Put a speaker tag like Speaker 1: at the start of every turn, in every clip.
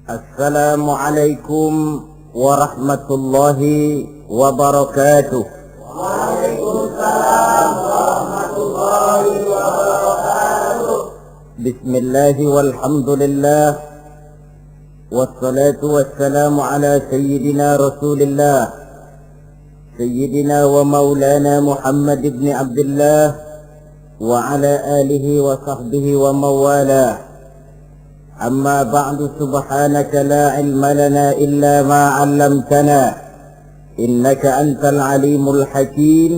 Speaker 1: Assalamualaikum warahmatullahi wabarakatuh.
Speaker 2: Waalaikumsalam warahmatullahi wabarakatuh.
Speaker 1: Bismillah walhamdulillah wassalatu wassalamu ala sayyidina rasulillah sayyidina wa maulana Muhammad ibn Abdullah wa ala alihi wa sahbihi wa mawalah. أما بعد سبحانك لا علم لنا إلا ما علمتنا إنك أنت العليم الحكيم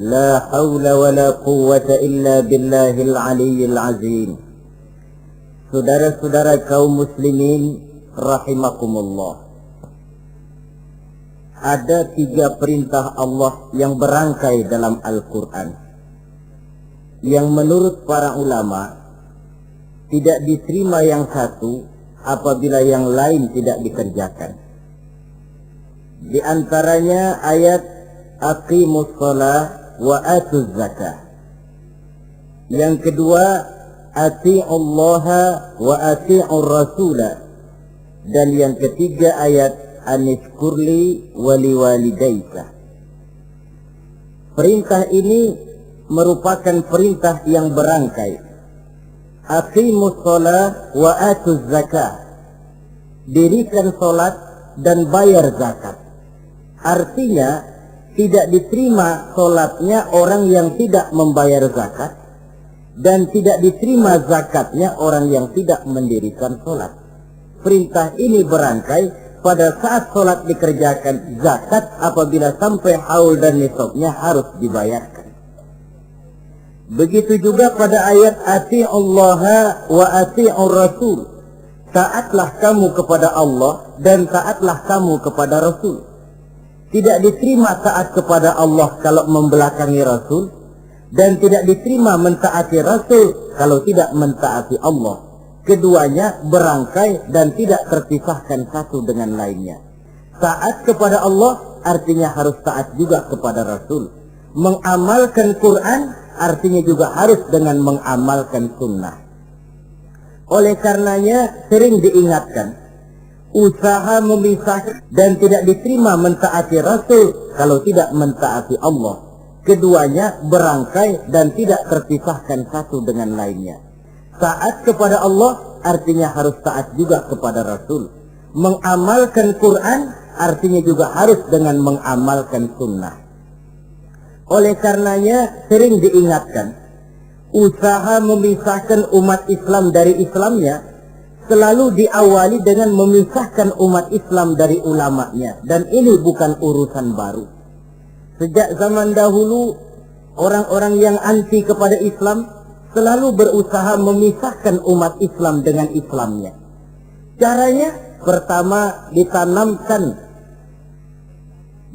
Speaker 1: لا حول ولا قوة إلا بالله العلي العظيم. Saudara-saudara kaum muslimin rahimakumullah, ada 3 perintah Allah yang berangkai dalam Al-Quran yang menurut para ulama tidak diterima yang satu apabila yang lain tidak dikerjakan. Di antaranya ayat aqimus shalah wa atuz zakah. Yang kedua ati'ullaha wa ati'ur rasulah. Dan yang ketiga ayat anishkurli wali walidayka. Perintah ini merupakan perintah yang berangkai. Aqimus shalah wa atuz zakah. Dirikan salat dan bayar zakat. Artinya tidak diterima salatnya orang yang tidak membayar zakat, dan tidak diterima zakatnya orang yang tidak mendirikan salat. Perintah ini berangkai pada saat salat dikerjakan, zakat apabila sampai haul dan nisabnya harus dibayarkan. Begitu juga pada ayat ati'ullaha wa ati'ur rasul. Taatlah kamu kepada Allah dan taatlah kamu kepada Rasul. Tidak diterima taat kepada Allah kalau membelakangi Rasul, dan tidak diterima mentaati Rasul kalau tidak mentaati Allah. Keduanya berangkai dan tidak terpisahkan satu dengan lainnya. Taat kepada Allah artinya harus taat juga kepada Rasul. Mengamalkan Quran artinya juga harus dengan mengamalkan sunnah. Oleh karenanya sering diingatkan, usaha memisahkan dan tidak diterima mentaati Rasul kalau tidak mentaati Allah. Keduanya berangkai dan tidak terpisahkan satu dengan lainnya. Taat kepada Allah artinya harus taat juga kepada Rasul. Mengamalkan Quran artinya juga harus dengan mengamalkan sunnah. Oleh karenanya sering diingatkan, usaha memisahkan umat Islam dari Islamnya selalu diawali dengan memisahkan umat Islam dari ulamanya. Dan ini bukan urusan baru. Sejak zaman dahulu, orang-orang yang anti kepada Islam selalu berusaha memisahkan umat Islam dengan Islamnya. Caranya pertama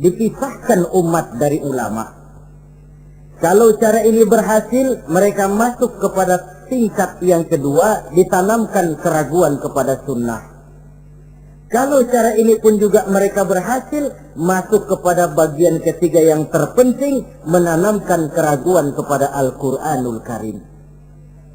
Speaker 1: dipisahkan umat dari ulama. Kalau cara ini berhasil, mereka masuk kepada tingkat yang kedua, ditanamkan keraguan kepada sunnah. Kalau cara ini pun juga mereka berhasil, masuk kepada bagian ketiga yang terpenting, menanamkan keraguan kepada Al-Quranul Karim.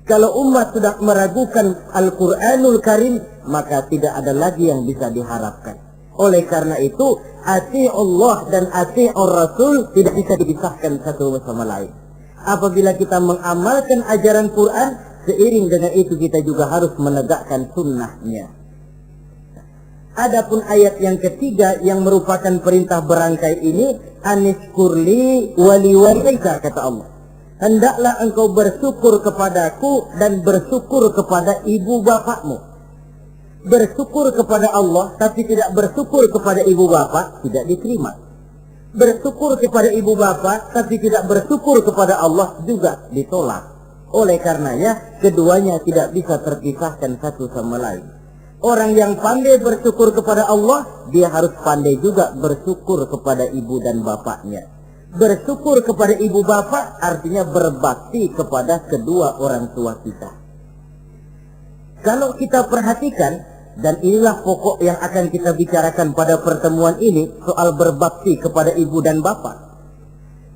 Speaker 1: Kalau umat sudah meragukan Al-Quranul Karim, maka tidak ada lagi yang bisa diharapkan. Oleh karena itu, ati'ullah dan ati'ur rasul tidak bisa dipisahkan satu sama lain. Apabila kita mengamalkan ajaran Quran, seiring dengan itu kita juga harus menegakkan sunnahnya. Adapun ayat yang ketiga yang merupakan perintah berangkai ini, anishkurli wali walidayka, kata Allah. Hendaklah engkau bersyukur kepadaku dan bersyukur kepada ibu bapakmu. Bersyukur kepada Allah tapi tidak bersyukur kepada ibu bapak tidak diterima. Bersyukur kepada ibu bapak tapi tidak bersyukur kepada Allah juga ditolak. Oleh karenanya keduanya tidak bisa terpisahkan satu sama lain. Orang yang pandai bersyukur kepada Allah, dia harus pandai juga bersyukur kepada ibu dan bapaknya. Bersyukur kepada ibu bapak artinya berbakti kepada kedua orang tua kita. Kalau kita perhatikan, dan inilah pokok yang akan kita bicarakan pada pertemuan ini, soal berbakti kepada ibu dan bapak.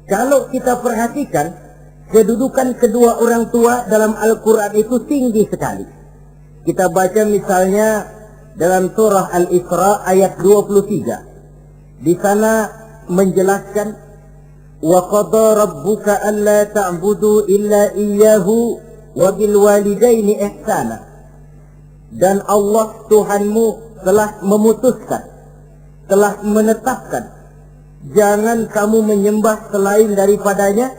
Speaker 1: Kalau kita perhatikan, kedudukan kedua orang tua dalam Al-Quran itu tinggi sekali. Kita baca misalnya dalam surah Al-Isra ayat 23. Di sana menjelaskan wa qada rabbuka alla ta'budu illa iyyahu wa bil walidaini ihsana. Dan Allah Tuhanmu telah memutuskan, telah menetapkan, jangan kamu menyembah selain daripadanya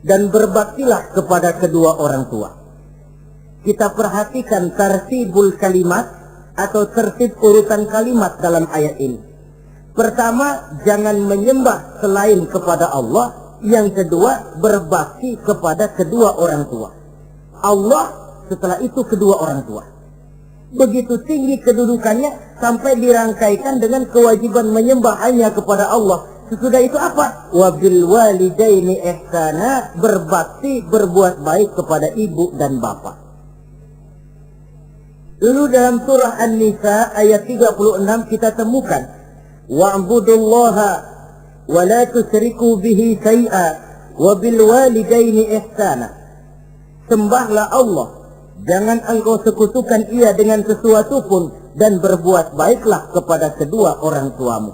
Speaker 1: dan berbaktilah kepada kedua orang tua. Kita perhatikan tartibul kalimat atau tertib urutan kalimat dalam ayat ini. Pertama, jangan menyembah selain kepada Allah. Yang kedua, berbakti kepada kedua orang tua. Allah, setelah itu kedua orang tua. Begitu tinggi kedudukannya sampai dirangkaikan dengan kewajiban menyembah hanya kepada Allah. Sesudah itu apa? Wabil walidaini ihsana, berbakti, berbuat baik kepada ibu dan bapak. Lalu dalam surah An-Nisa ayat 36 kita temukan wa'budullaha wa la tusyriku bihi syai'a wa bil walidaini ihsana. Sembahlah Allah, jangan engkau sekutukan ia dengan sesuatu pun, dan berbuat baiklah kepada kedua orang tuamu.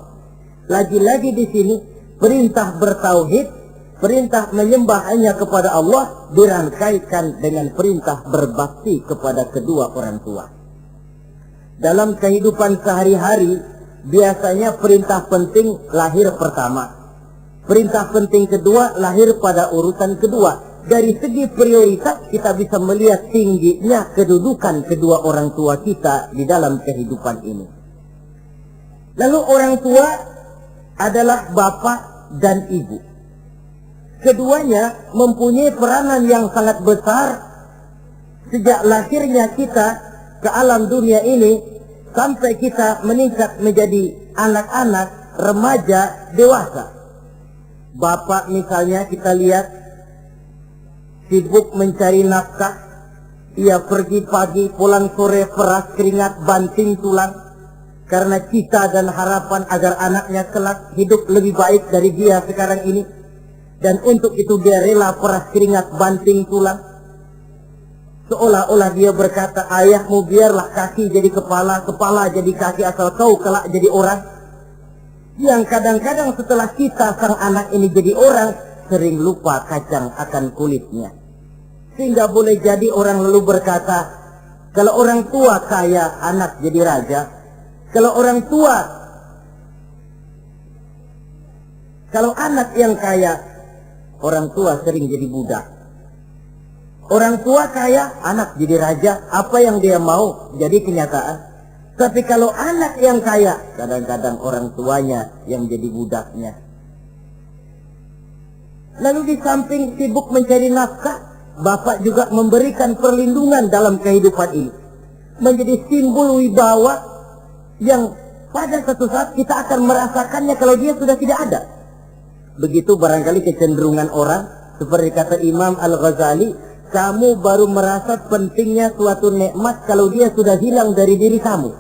Speaker 1: Lagi-lagi di sini perintah bertauhid, perintah menyembah hanya kepada Allah dirangkaikan dengan perintah berbakti kepada kedua orang tua. Dalam kehidupan sehari-hari biasanya perintah penting lahir pertama, perintah penting kedua lahir pada urutan kedua. Dari segi prioritas kita bisa melihat tingginya kedudukan kedua orang tua kita di dalam kehidupan ini. Lalu orang tua adalah bapak dan ibu. Keduanya mempunyai peranan yang sangat besar sejak lahirnya kita ke alam dunia ini sampai kita meningkat menjadi anak-anak, remaja, dewasa. Bapak misalnya kita lihat sibuk mencari nafkah. Ia pergi pagi, pulang sore, peras keringat, banting tulang. Karena cita dan harapan agar anaknya kelak hidup lebih baik dari dia sekarang ini. Dan untuk itu dia rela peras keringat, banting tulang. Seolah-olah dia berkata, ayahmu biarlah kaki jadi kepala, kepala jadi kaki, asal kau kelak jadi orang. Yang kadang-kadang setelah kita sang anak ini jadi orang, sering lupa kacang akan kulitnya. Sehingga boleh jadi orang lalu berkata, kalau orang tua kaya, anak jadi raja. Kalau orang tua, kalau anak yang kaya, orang tua sering jadi budak. Orang tua kaya, anak jadi raja. Apa yang dia mau jadi kenyataan. Tapi kalau anak yang kaya, kadang-kadang orang tuanya yang jadi budaknya. Lalu di samping sibuk mencari nafkah, bapak juga memberikan perlindungan dalam kehidupan ini. Menjadi simbol wibawa yang pada satu saat kita akan merasakannya kalau dia sudah tidak ada. Begitu barangkali kecenderungan orang, seperti kata Imam Al-Ghazali, kamu baru merasa pentingnya suatu nikmat kalau dia sudah hilang dari diri kamu.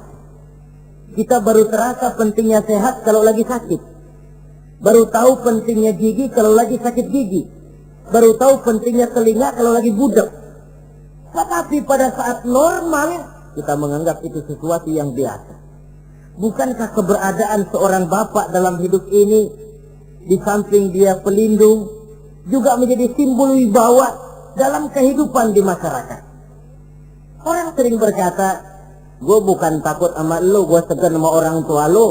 Speaker 1: Kita baru terasa pentingnya sehat kalau lagi sakit. Baru tahu pentingnya gigi kalau lagi sakit gigi. Baru tahu pentingnya telinga kalau lagi budak. Tetapi pada saat normal, kita menganggap itu sesuatu yang biasa. Bukankah keberadaan seorang bapak dalam hidup ini, di samping dia pelindung, juga menjadi simbol wibawa dalam kehidupan di masyarakat? Orang sering berkata, gue bukan takut sama lo, gue segan sama orang tua lo.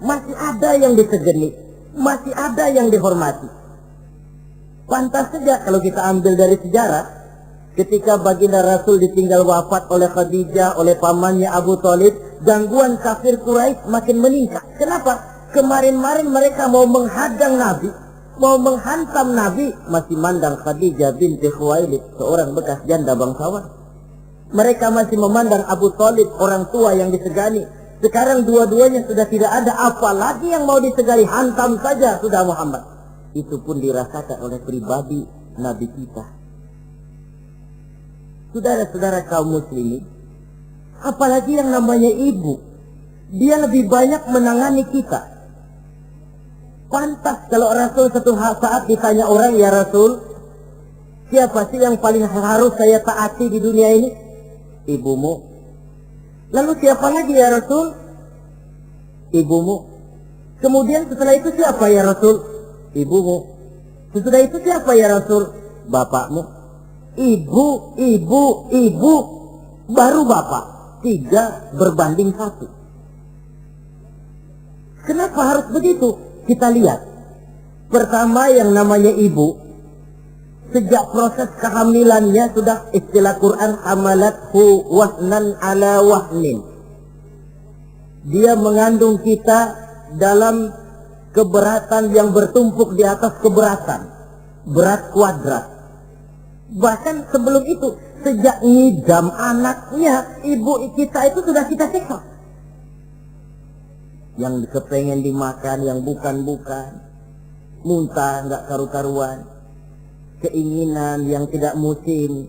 Speaker 1: Masih ada yang disegani, masih ada yang dihormati. Pantas saja kalau kita ambil dari sejarah, ketika baginda Rasul ditinggal wafat oleh Khadijah, oleh pamannya Abu Thalib, gangguan kafir Quraisy makin meningkat. Kenapa? Kemarin-marin mereka mau menghadang Nabi, mau menghantam Nabi, masih mandang Khadijah binti Khuwailid, seorang bekas janda bangsawan. Mereka masih memandang Abu Thalib, orang tua yang disegani. Sekarang dua-duanya sudah tidak ada, apalagi yang mau disegani, hantam saja sudah Muhammad. Itu pun dirasakan oleh pribadi Nabi kita. Saudara-saudara kaum muslimin, apalagi yang namanya ibu, dia lebih banyak menangani kita. Pantas kalau Rasul satu saat ditanya orang, ya Rasul, siapa sih yang paling harus saya taati di dunia ini? Ibumu. Lalu siapa lagi ya Rasul? Ibumu. Kemudian setelah itu siapa ya Rasul? Ibumu. Setelah itu siapa ya Rasul? Bapakmu. Ibu, baru bapak. 3 berbanding 1. Kenapa harus begitu? Kita lihat. Pertama yang namanya ibu, sejak proses kehamilannya sudah istilah Quran hamalathu wahnan ala wahnin. Dia mengandung kita dalam keberatan yang bertumpuk di atas keberatan. Berat kuadrat. Bahkan sebelum itu, sejak ngidam anaknya, ibu kita itu sudah kita siksa. Yang kepengen dimakan, yang bukan-bukan. Muntah, nggak karu-karuan. Keinginan yang tidak musim.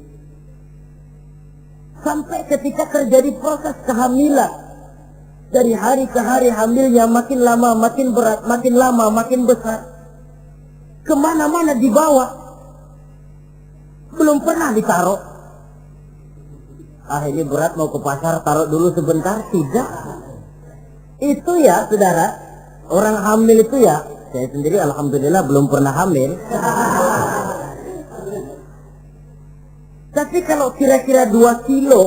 Speaker 1: Sampai ketika terjadi proses kehamilan. Dari hari ke hari hamilnya makin lama, makin berat, makin lama, makin besar. Kemana-mana dibawa. Belum pernah ditaruh. Ini berat mau ke pasar, taruh dulu sebentar. Tidak. Itu ya saudara, orang hamil itu ya, saya sendiri alhamdulillah belum pernah hamil. Tapi kalau kira-kira 2 kilo,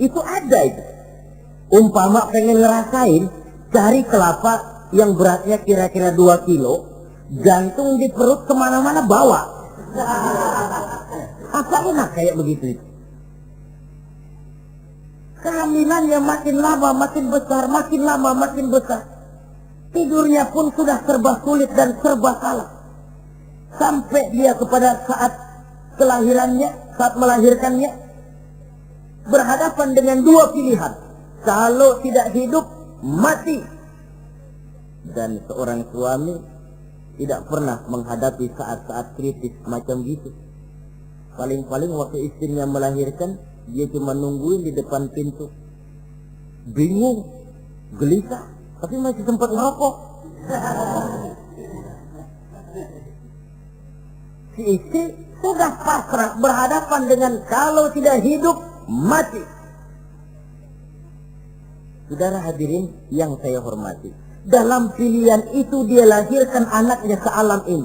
Speaker 1: itu ada itu. Umpama pengen ngerasain, cari kelapa yang beratnya kira-kira 2 kilo, jantung di perut kemana-mana bawa. Apa enak kayak begitu itu? Kehamilannya makin lama makin besar, makin lama makin besar. Tidurnya pun sudah serba sulit dan serba salah. Sampai dia kepada saat kelahirannya, saat melahirkannya, berhadapan dengan 2 pilihan. Kalau tidak hidup, mati. Dan seorang suami tidak pernah menghadapi saat-saat kritis macam gitu. Paling-paling waktu istrinya melahirkan, dia cuma nungguin di depan pintu. Bingung, gelisah, tapi masih sempat ngerokok. Si istri sudah pasrah berhadapan dengan kalau tidak hidup, mati. Saudara hadirin yang saya hormati, dalam pilihan itu dia lahirkan anaknya ke alam ini.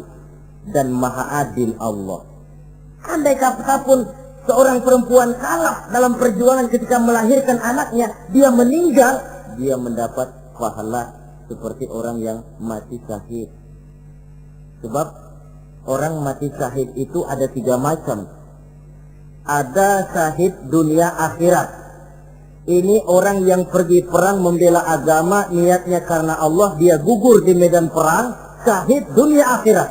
Speaker 1: Dan maha adil Allah. Andai kata pun seorang perempuan kalah dalam perjuangan ketika melahirkan anaknya, dia meninggal, dia mendapat pahala seperti orang yang mati syahid. Sebab orang mati syahid itu ada 3 macam. Ada syahid dunia akhirat. Ini orang yang pergi perang membela agama, niatnya karena Allah, dia gugur di medan perang, syahid dunia akhirat.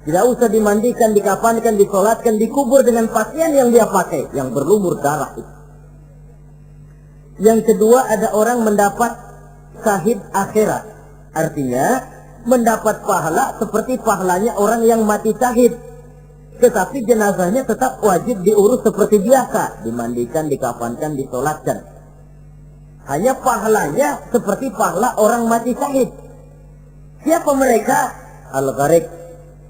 Speaker 1: Tidak usah dimandikan, dikafankan, disolatkan, dikubur dengan pakaian yang dia pakai, yang berlumur darah itu. Yang kedua, ada orang mendapat syahid akhirat. Artinya, mendapat pahala seperti pahalanya orang yang mati syahid. Tetapi jenazahnya tetap wajib diurus seperti biasa. Dimandikan, dikafankan, disolatkan. Hanya pahalanya seperti pahala orang mati syahid. Siapa mereka? Al-Gharik.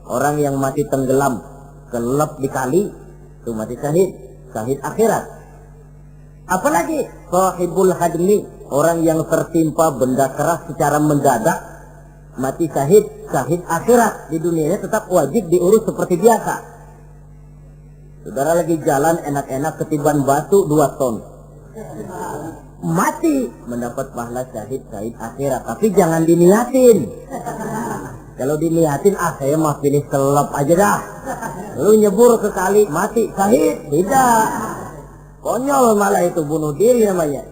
Speaker 1: Orang yang mati tenggelam, kelelep di kali, itu mati syahid, syahid akhirat. Apalagi sahibul hadmi, orang yang tertimpa benda keras secara mendadak, mati syahid, syahid akhirat. Di dunianya tetap wajib diurus seperti biasa. Saudara lagi jalan enak-enak ketiban batu 2 ton. Mati, mendapat pahala syahid, syahid akhirat. Tapi jangan diniatin. Kalau dilihatin, saya mah pilih kelelep aja dah. Lalu nyebur ke kali, mati, syahid. Tidak. Konyol malah itu, bunuh diri namanya.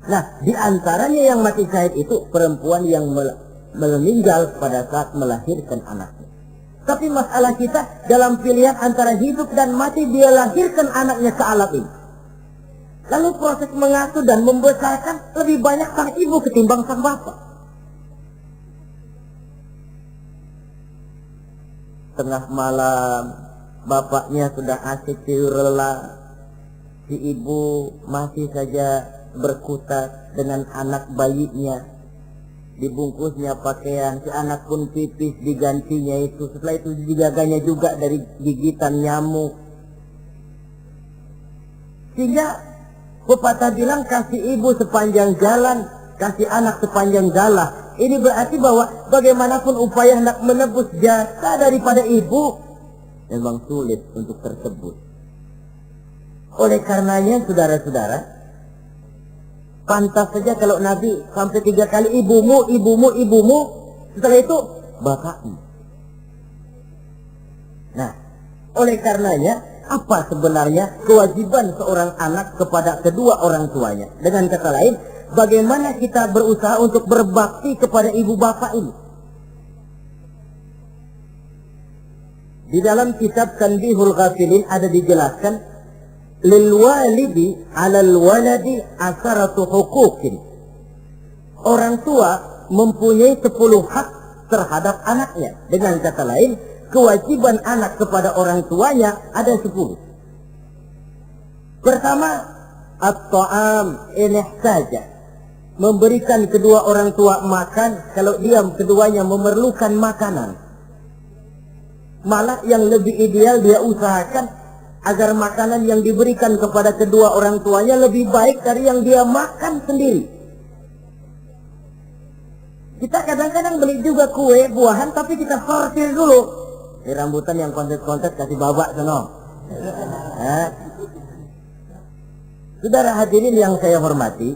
Speaker 1: Nah, diantaranya yang mati syahid itu perempuan yang meninggal pada saat melahirkan anaknya. Tapi masalah kita dalam pilihan antara hidup dan mati, dia lahirkan anaknya ke alam ini. Lalu proses mengasuh dan membesarkan lebih banyak sang ibu ketimbang sang bapak. Tengah malam, bapaknya sudah asik tidur lelap. Si ibu masih saja berkutat dengan anak bayinya. Dibungkusnya pakaian, si anak pun pipis digantinya itu. Setelah itu dijaganya juga dari gigitan nyamuk. Sehingga Pepatah bilang kasih ibu sepanjang jalan, kasih anak sepanjang galah. Ini berarti bahwa bagaimanapun upaya hendak menebus jasa daripada ibu, memang sulit untuk tersebut. Oleh karenanya saudara-saudara, pantas saja kalau Nabi sampai 3 kali ibumu, ibumu, ibumu, setelah itu bapakmu. Nah, oleh karenanya apa sebenarnya kewajiban seorang anak kepada kedua orang tuanya? Dengan kata lain, bagaimana kita berusaha untuk berbakti kepada ibu bapak ini? Di dalam kitab Tanbihul Ghafilin ada dijelaskan, lil walidi 'alal waladi asaratu huquqin. Orang tua mempunyai 10 hak terhadap anaknya. Dengan kata lain, kewajiban anak kepada orang tuanya ada 10. Pertama, at-ta'am in ihtaja. Memberikan kedua orang tua makan kalau dia keduanya memerlukan makanan. Malah yang lebih ideal dia usahakan agar makanan yang diberikan kepada kedua orang tuanya lebih baik dari yang dia makan sendiri. Kita kadang-kadang beli juga kue, buahan, tapi kita sortir dulu. Ini rambutan yang kontes-kontes kasih babak sono. Saudara hadirin yang saya hormati,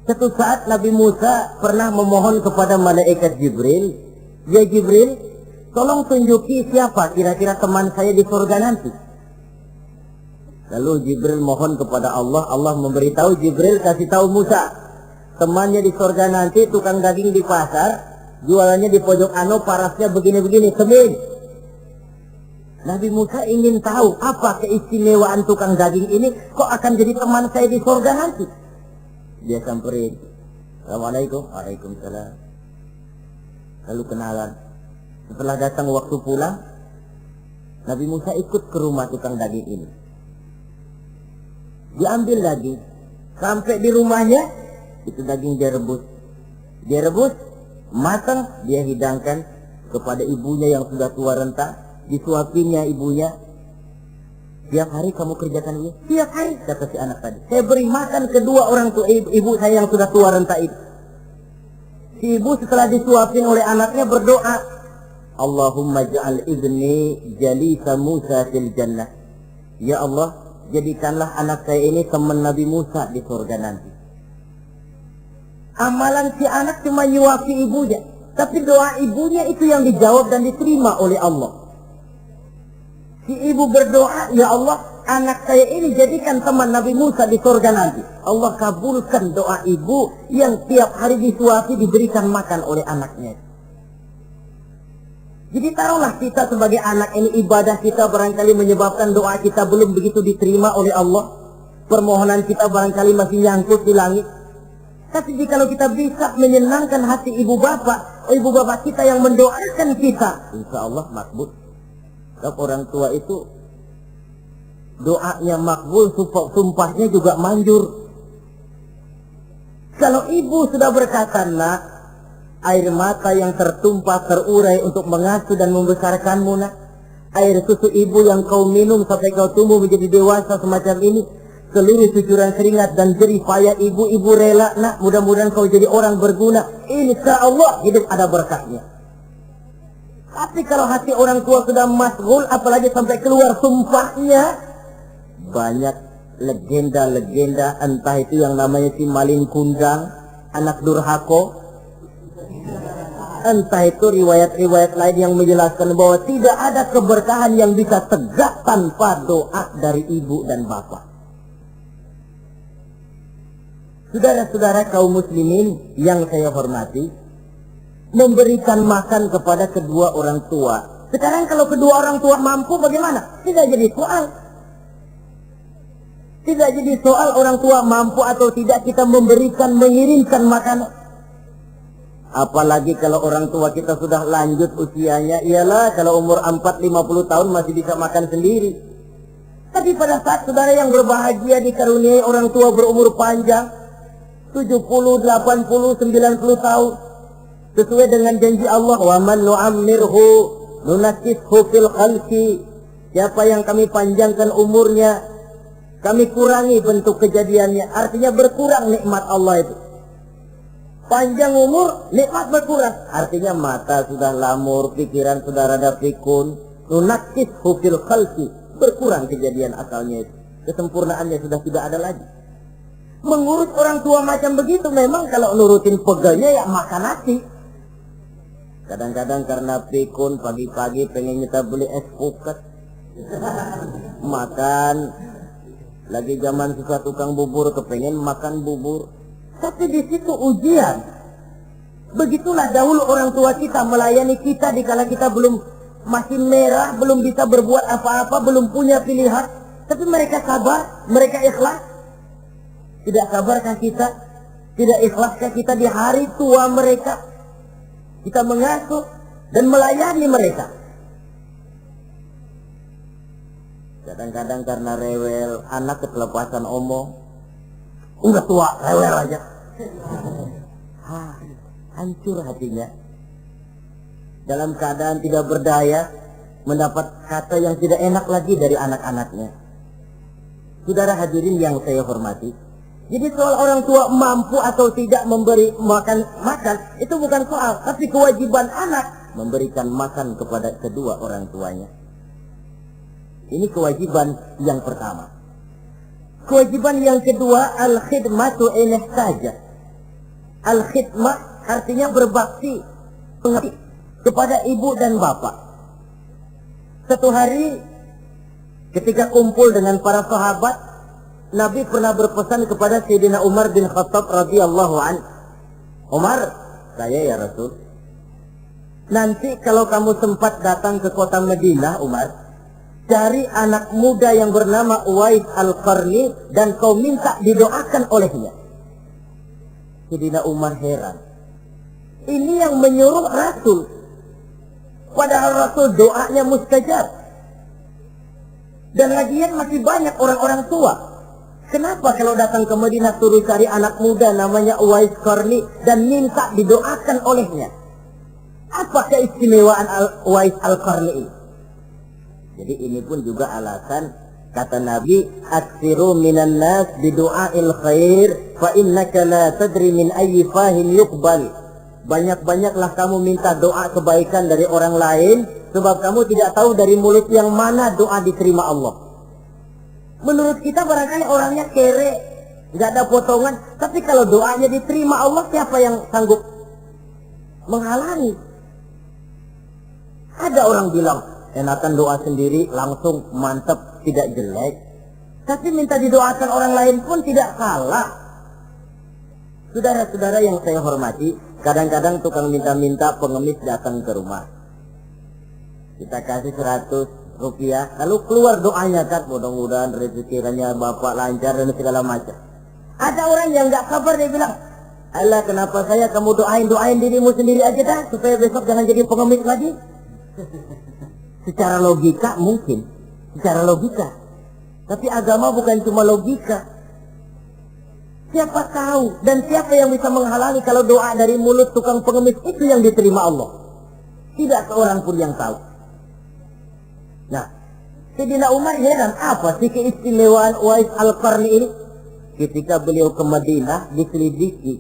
Speaker 1: suatu saat Nabi Musa pernah memohon kepada malaikat Jibril, "Ya Jibril, tolong tunjuki siapa kira-kira teman saya di surga nanti." Lalu Jibril mohon kepada Allah, Allah memberitahu Jibril kasih tahu Musa, temannya di surga nanti tukang daging di pasar, jualannya di pojok parasnya begini-begini, semin. Nabi Musa ingin tahu apa keistimewaan tukang daging ini kok akan jadi teman saya di surga nanti. Dia samperin, "Assalamualaikum." "Waalaikumsalam." Lalu kenalan. Setelah datang waktu pulang, Nabi Musa ikut ke rumah tukang daging ini. Diambil daging, sampai di rumahnya itu daging dia rebus. Dia rebus, matang, dia hidangkan kepada ibunya yang sudah tua renta, disuapinya ibunya. "Tiap hari kamu kerjakan ini?" "Tiap hari," kata si anak tadi. "Saya beri makan kedua orang tua ibu saya yang sudah tua renta itu." Si ibu setelah disuapin oleh anaknya berdoa, "Allahumma ja'al ibni jalisa Musa fil jannah." Ya Allah, jadikanlah anak saya ini teman Nabi Musa di surga nanti. Amalan si anak cuma nyuapi ibunya, tapi doa ibunya itu yang dijawab dan diterima oleh Allah. Si ibu berdoa, "Ya Allah, anak saya ini jadikan teman Nabi Musa di surga nanti." Allah kabulkan doa ibu yang tiap hari disuapi diberikan makan oleh anaknya. Jadi taruhlah kita sebagai anak ini, ibadah kita barangkali menyebabkan doa kita belum begitu diterima oleh Allah. Permohonan kita barangkali masih nyangkut di langit. Tapi jika kita bisa menyenangkan hati ibu bapak kita yang mendoakan kita, insya Allah makbul. Sebab orang tua itu doanya makbul, sumpahnya juga manjur. Kalau ibu sudah berkata, "Nak, air mata yang tertumpah terurai untuk mengasuh dan membesarkanmu, nak. Air susu ibu yang kau minum sampai kau tumbuh menjadi dewasa semacam ini, seluruh cucuran keringat dan jerih payah ibu rela, nak. Mudah-mudahan kau jadi orang berguna. Insya Allah hidup ada berkahnya." Tapi kalau hati orang tua sudah masghul, apalagi sampai keluar sumpahnya, banyak legenda-legenda, entah itu yang namanya si maling kundang, anak durhako, entah itu riwayat-riwayat lain yang menjelaskan bahwa tidak ada keberkahan yang bisa tegak tanpa doa dari ibu dan bapak. Saudara-saudara kaum muslimin yang saya hormati, memberikan makan kepada kedua orang tua. Sekarang kalau kedua orang tua mampu bagaimana? Tidak jadi soal. Tidak jadi soal orang tua mampu atau tidak kita mengirimkan makanan. Apalagi kalau orang tua kita sudah lanjut usianya, iyalah kalau umur 40-50 tahun masih bisa makan sendiri. Tapi pada saat saudara yang berbahagia dikaruniai orang tua berumur panjang, 70, 80, 90 tahun, sesuai dengan janji Allah, "Wa man nu'ammirhu nunakkishu fil khalqi." Siapa yang kami panjangkan umurnya, Kami kurangi bentuk kejadiannya. Artinya berkurang nikmat Allah itu. Panjang umur, nikmat berkurang. Artinya mata sudah lamur, pikiran sudah rada pikun. Nunakis hufil khalqi. Berkurang kejadian akalnya itu. Kesempurnaannya sudah tidak ada lagi. Mengurus orang tua macam begitu memang kalau nurutin pegelnya ya makan nasi. Kadang-kadang karena pikun pagi-pagi pengen kita beli es puket. Makan. Lagi zaman susah tukang bubur kepengen makan bubur. Tapi di situ ujian. Begitulah dahulu orang tua kita melayani kita dikala kita belum masih merah, belum bisa berbuat apa-apa, belum punya pilihan. Tapi mereka sabar, mereka ikhlas. Tidak sabarkah kita? Tidak ikhlaskah kita di hari tua mereka? Kita mengasuh dan melayani mereka. Kadang-kadang karena rewel, anak ketelepasan omong. Udah tua, rewel aja. Hancur hatinya. Dalam keadaan tidak berdaya, mendapat kata yang tidak enak lagi dari anak-anaknya. Saudara hadirin yang saya hormati. Jadi soal orang tua mampu atau tidak memberi makan, itu bukan soal. Tapi kewajiban anak memberikan makan kepada kedua orang tuanya. Ini kewajiban yang pertama. Kewajiban yang kedua, al-khidmatu saja. Al-khidmah artinya berbakti kepada ibu dan bapak. Satu hari ketika kumpul dengan para sahabat, Nabi pernah berpesan kepada Sayyidina Umar bin Khattab radhiyallahu an. Umar, saya ya Rasul. Nanti kalau kamu sempat datang ke kota Madinah, Umar, cari anak muda yang bernama Uwais Al-Qarni dan kau minta didoakan olehnya. Sayyidina Umar heran. Ini yang menyuruh Rasul. Padahal Rasul doanya mustajab. Dan lagian masih banyak orang-orang tua. Kenapa kalau datang ke Madinah suruh cari anak muda namanya Uwais Qarni dan minta didoakan olehnya? Apa keistimewaan Uwais Al-Qarni ini? Jadi ini pun juga alasan kata Nabi, aksiru minan nas bidu'ail khair fa innaka la tadri min ayyi fahin yuqbal. Banyak-banyaklah kamu minta doa kebaikan dari orang lain sebab kamu tidak tahu dari mulut yang mana doa diterima Allah. Menurut kita barangkali orangnya kere, nggak ada potongan, tapi kalau doanya diterima Allah, siapa yang sanggup menghalangi? Ada orang bilang, enakan doa sendiri langsung mantap, tidak jelek. Tapi minta didoakan orang lain pun tidak salah. Saudara-saudara yang saya hormati, kadang-kadang tukang minta-minta pengemis datang ke rumah. Kita kasih 100 rupiah, lalu keluar doanya kan, mudah-mudahan rezekinya bapak lancar dan segala macam. Ada orang yang nggak sabar, dia bilang, Allah kenapa saya kamu doain dirimu sendiri aja dah, supaya besok jangan jadi pengemis lagi. Secara logika mungkin, secara logika. Tapi agama bukan cuma logika. Siapa tahu dan siapa yang bisa menghalangi kalau doa dari mulut tukang pengemis itu yang diterima Allah? Tidak seorang pun yang tahu. Nah, Sayyidina Umar heran, apa sih keistimewaan Uwais Al-Qarni ini? Ketika beliau ke Madinah diselidiki,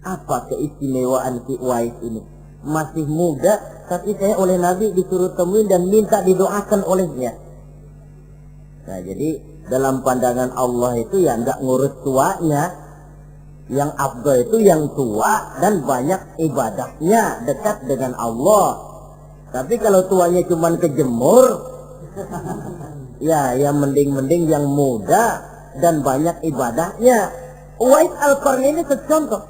Speaker 1: apa keistimewaan si Uwais ini? Masih muda, tapi saya oleh Nabi disuruh temuin dan minta didoakan olehnya. Nah, jadi dalam pandangan Allah itu ya nggak ngurus tuanya. Yang afdal itu yang tua dan banyak ibadahnya, dekat dengan Allah. Tapi kalau tuanya cuma kejemur, ya mending yang muda dan banyak ibadahnya. Uwais Al-Qarni ini contoh.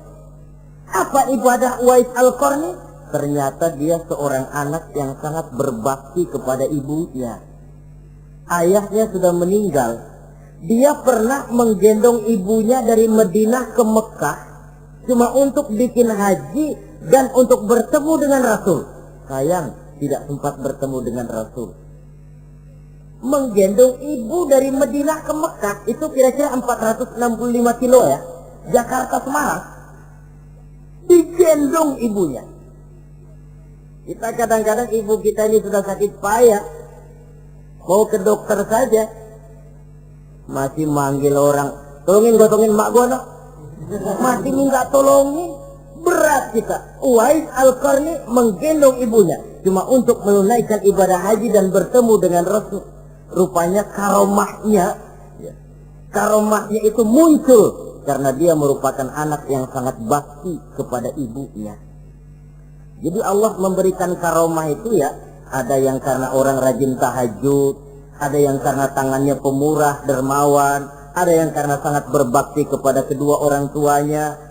Speaker 1: Apa ibadah Uwais Al-Qarni? Ternyata dia seorang anak yang sangat berbakti kepada ibunya. Ayahnya sudah meninggal. Dia pernah menggendong ibunya dari Madinah ke Mekah cuma untuk bikin haji dan untuk bertemu dengan Rasul. Sayang, tidak sempat bertemu dengan Rasul. Menggendong ibu dari Madinah ke Mekah itu kira-kira 465 kilo ya. Jakarta Semarang. Digendong ibunya. Kita kadang-kadang ibu kita ini sudah sakit payah. Mau ke dokter saja. Masih manggil orang, tolongin gotongin mak gua no. Masih minta tolongin. Berat kita. Uwais Al-Qarni menggendong ibunya cuma untuk menunaikan ibadah haji dan bertemu dengan Rasul. Rupanya karomahnya itu muncul karena dia merupakan anak yang sangat bakti kepada ibunya. Jadi Allah memberikan karomah itu ya, ada yang karena orang rajin tahajud, ada yang karena tangannya pemurah, dermawan, ada yang karena sangat berbakti kepada kedua orang tuanya,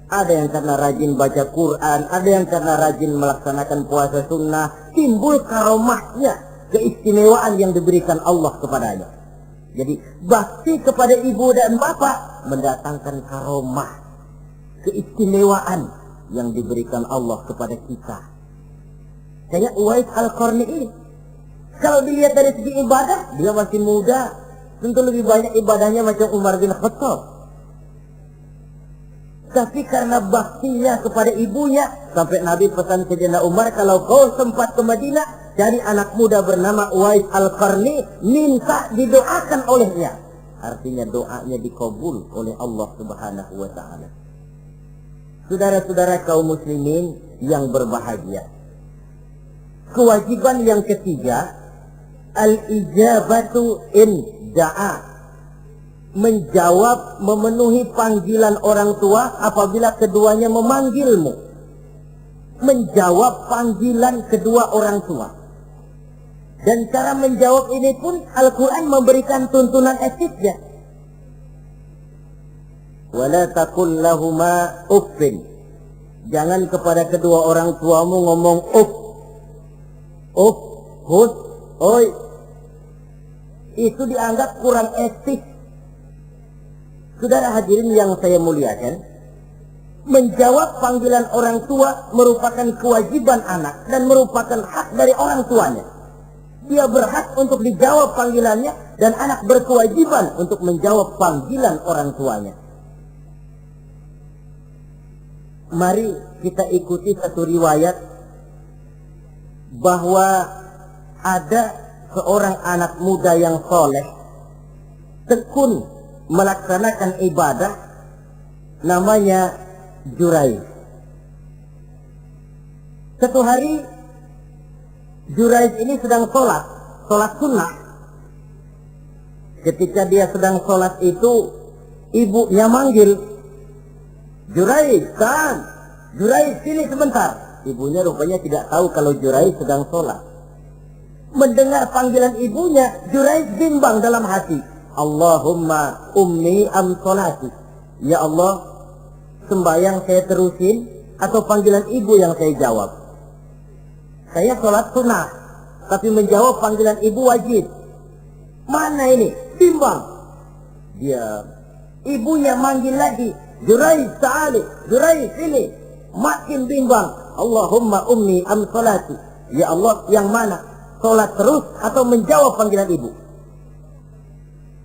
Speaker 1: ada yang karena rajin baca Quran, ada yang karena rajin melaksanakan puasa sunnah. Timbul karomahnya, keistimewaan yang diberikan Allah kepadanya. Jadi bakti kepada ibu dan bapak mendatangkan karomah, keistimewaan yang diberikan Allah kepada kita. Kayak Uwais Al-Qarni ini, kalau dilihat dari segi ibadah, dia masih muda, tentu lebih banyak ibadahnya macam Umar bin Khattab. Tapi karena baktinya kepada ibunya, sampai Nabi pesan Sayyidina Umar, kalau kau sempat ke Madinah, cari anak muda bernama Uwais Al-Qarni, minta didoakan olehnya. Artinya doanya dikabul oleh Allah Subhanahu wa ta'ala. Saudara-saudara kaum muslimin yang berbahagia, kewajiban yang ketiga, al-ijabatu in da'a. Menjawab, memenuhi panggilan orang tua apabila keduanya memanggilmu. Menjawab panggilan kedua orang tua. Dan cara menjawab ini pun Al-Quran memberikan tuntunan etiknya. Wala taqul lahuma uffin. Jangan kepada kedua orang tuamu ngomong uff. Uff, hus, oi. Itu dianggap kurang etik. Saudara hadirin yang saya muliakan, menjawab panggilan orang tua merupakan kewajiban anak dan merupakan hak dari orang tuanya. Dia berhak untuk dijawab panggilannya dan anak berkewajiban untuk menjawab panggilan orang tuanya. Mari kita ikuti satu riwayat bahwa ada seorang anak muda yang soleh, tekun melaksanakan ibadah, namanya Jurayj. Satu hari Jurayj ini sedang sholat sunnah. Ketika dia sedang sholat itu, ibunya manggil, Jurayj, kan? Jurayj, sini sebentar. Ibunya rupanya tidak tahu kalau Jurayj sedang sholat. Mendengar panggilan ibunya, Jurayj bimbang dalam hati. Allahumma ummi am sholati. Ya Allah, sembahyang saya terusin atau panggilan ibu yang saya jawab? Saya sholat sunnah, tapi menjawab panggilan ibu wajib. Mana ini? Bimbang. Dia, ibunya manggil lagi, Jurayj ta'ali, Jurayj sini. Makin bimbang. Allahumma ummi am sholati. Ya Allah, yang mana? Sholat terus atau menjawab panggilan ibu?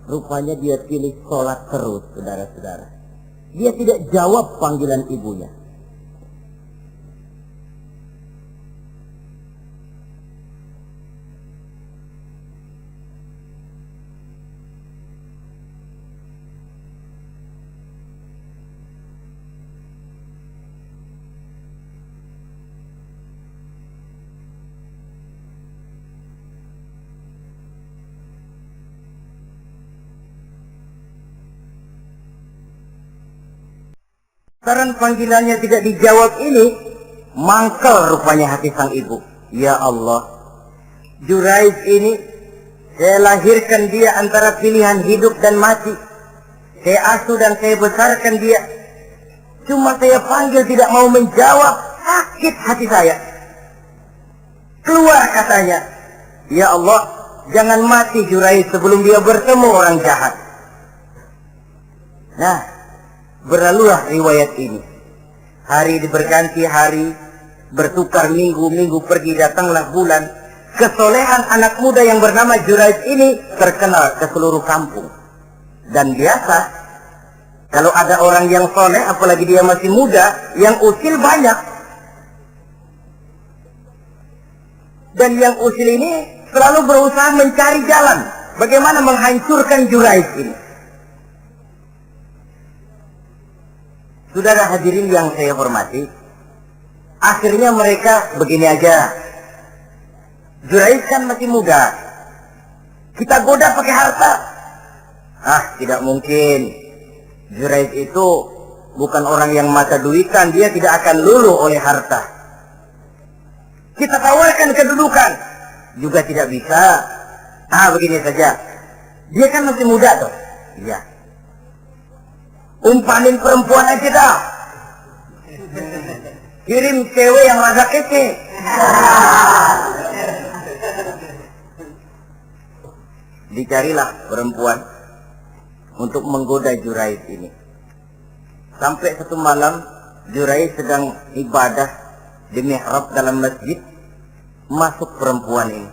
Speaker 1: Rupanya dia pilih sholat terus, saudara-saudara. Dia tidak jawab panggilan ibunya. Karena panggilannya tidak dijawab ini, mangkel rupanya hati sang ibu. Ya Allah, Jurayj ini, saya lahirkan dia antara pilihan hidup dan mati. Saya asuh dan saya besarkan dia. Cuma saya panggil tidak mau menjawab, sakit hati saya. Keluar katanya, ya Allah, jangan mati Jurayj sebelum dia bertemu orang jahat. Nah, berlalulah riwayat ini. Hari berganti hari, bertukar minggu pergi, datanglah bulan. Kesolehan anak muda yang bernama Jurayj ini terkenal ke seluruh kampung. Dan biasa, kalau ada orang yang soleh, apalagi dia masih muda, yang usil banyak. Dan yang usil ini selalu berusaha mencari jalan bagaimana menghancurkan Jurayj ini. Saudara hadirin yang saya hormati, akhirnya mereka begini aja. Jurayj kan masih muda, kita goda pakai harta. Tidak mungkin. Jurayj itu bukan orang yang mata duitan, dia tidak akan luluh oleh harta. Kita tawarkan kedudukan, juga tidak bisa. Begini saja, dia kan masih muda tuh. Iya. Umpanin perempuan aja dah. Kirim cewek yang rada kece. Dicarilah perempuan untuk menggoda Jurayj ini. Sampai satu malam Jurayj sedang ibadah di mihrab dalam masjid, masuk perempuan ini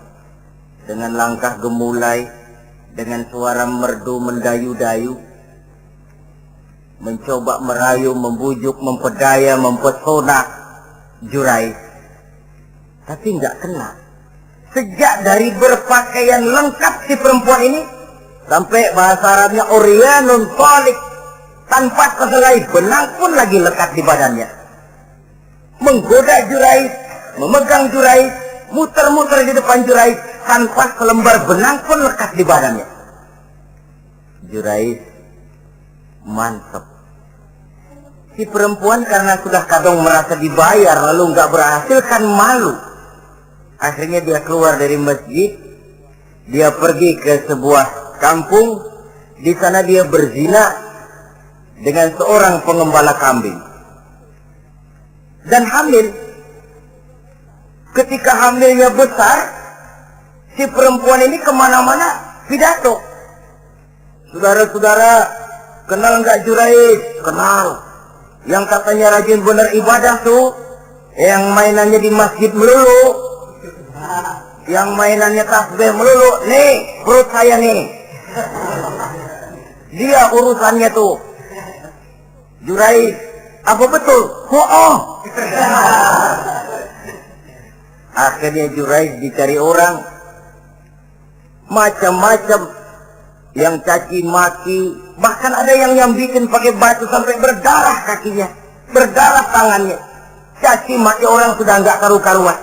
Speaker 1: dengan langkah gemulai, dengan suara merdu mendayu-dayu, mencoba merayu, membujuk, mempedaya, mempesona Jurayj. Tapi nggak kena. Sejak dari berpakaian lengkap si perempuan ini, sampai bahasa Arabnya Oryanun Talik, tanpa kehelai benang pun lagi lekat di badannya. Menggoda Jurayj, memegang Jurayj, muter-muter di depan Jurayj, tanpa selembar benang pun lekat di badannya. Jurayj mantap. Si perempuan karena sudah kadang merasa dibayar lalu nggak berhasil kan malu. Akhirnya dia keluar dari masjid, dia pergi ke sebuah kampung, di sana dia berzina dengan seorang pengembala kambing. Dan hamil. Ketika hamilnya besar, si perempuan ini kemana-mana pidato. Saudara-saudara, kenal nggak Jurayj? Kenal. Yang katanya rajin benar ibadah tuh, yang mainannya di masjid melulu, yang mainannya tasbih melulu. Nih, perut saya nih. Dia urusannya tuh. Jurayj, apa betul? Oh. Akhirnya Jurayj dicari orang, macam-macam, yang caci maki, bahkan ada yang nyambitin pakai batu sampai berdarah kakinya, berdarah tangannya. Caci maki orang sudah nggak karu-karuan.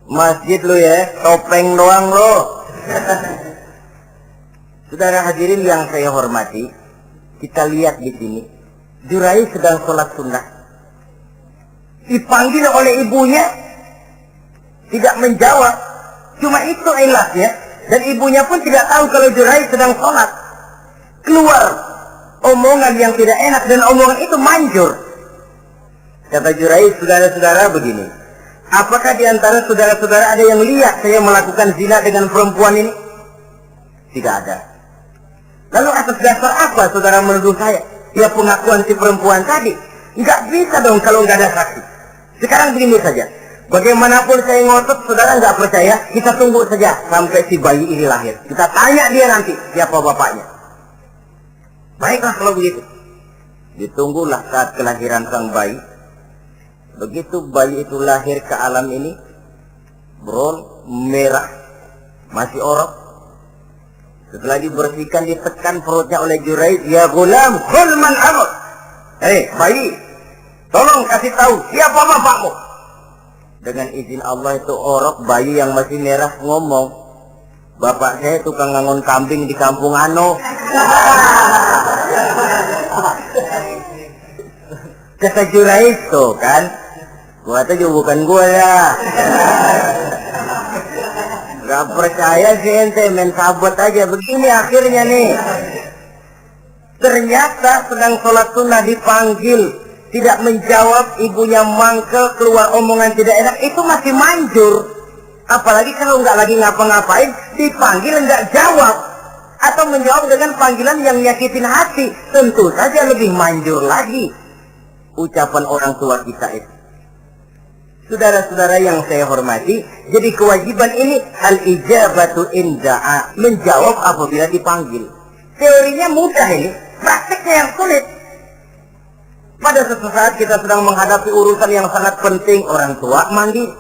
Speaker 1: Masjid lo ya, topeng doang lo. Saudara hadirin yang saya hormati, kita lihat di sini, Jurayj sedang sholat sunnah, dipanggil oleh ibunya, tidak menjawab. Cuma itu ilasnya, dan ibunya pun tidak tahu kalau Jurayj sedang sholat. Keluar omongan yang tidak enak, dan omongan itu manjur. Kata Jurayj, saudara-saudara begini, apakah di antara saudara-saudara ada yang lihat saya melakukan zina dengan perempuan ini? Tidak ada. Lalu atas dasar apa saudara menuduh saya? Ya pengakuan si perempuan tadi. Nggak bisa dong kalau nggak ada saksi. Sekarang begini saja, bagaimanapun saya ngotot, saudara nggak percaya, kita tunggu saja sampai si bayi ini lahir. Kita tanya dia nanti siapa bapaknya. Baiklah kalau begitu. Ditunggulah saat kelahiran sang bayi. Begitu bayi itu lahir ke alam ini, bron merah, masih orok. Setelah dibersihkan, ditekan perutnya oleh Jurayj, ya gulam, kul man abuk. Bayi, tolong kasih tahu siapa bapakmu. Dengan izin Allah itu orok, bayi yang masih merah ngomong, bapak saya tukang ngangon kambing di kampung Ano. Kata Jurayj tuh kan, gua tuh juga bukan gua ya. Gak percaya sih ente, main sabot aja. Begini akhirnya nih, ternyata sedang sholat sunnah dipanggil, tidak menjawab, ibunya mangkel, keluar omongan tidak enak, itu masih manjur. Apalagi kalau nggak lagi ngapa-ngapain, dipanggil nggak jawab, atau menjawab dengan panggilan yang nyakitin hati, tentu saja lebih manjur lagi ucapan orang tua kita itu. Saudara-saudara yang saya hormati, jadi kewajiban ini al-ijabatu inda'a, menjawab apabila dipanggil. Teorinya mudah ini, praktiknya yang sulit. Pada suatu saat kita sedang menghadapi urusan yang sangat penting, orang tua manggil.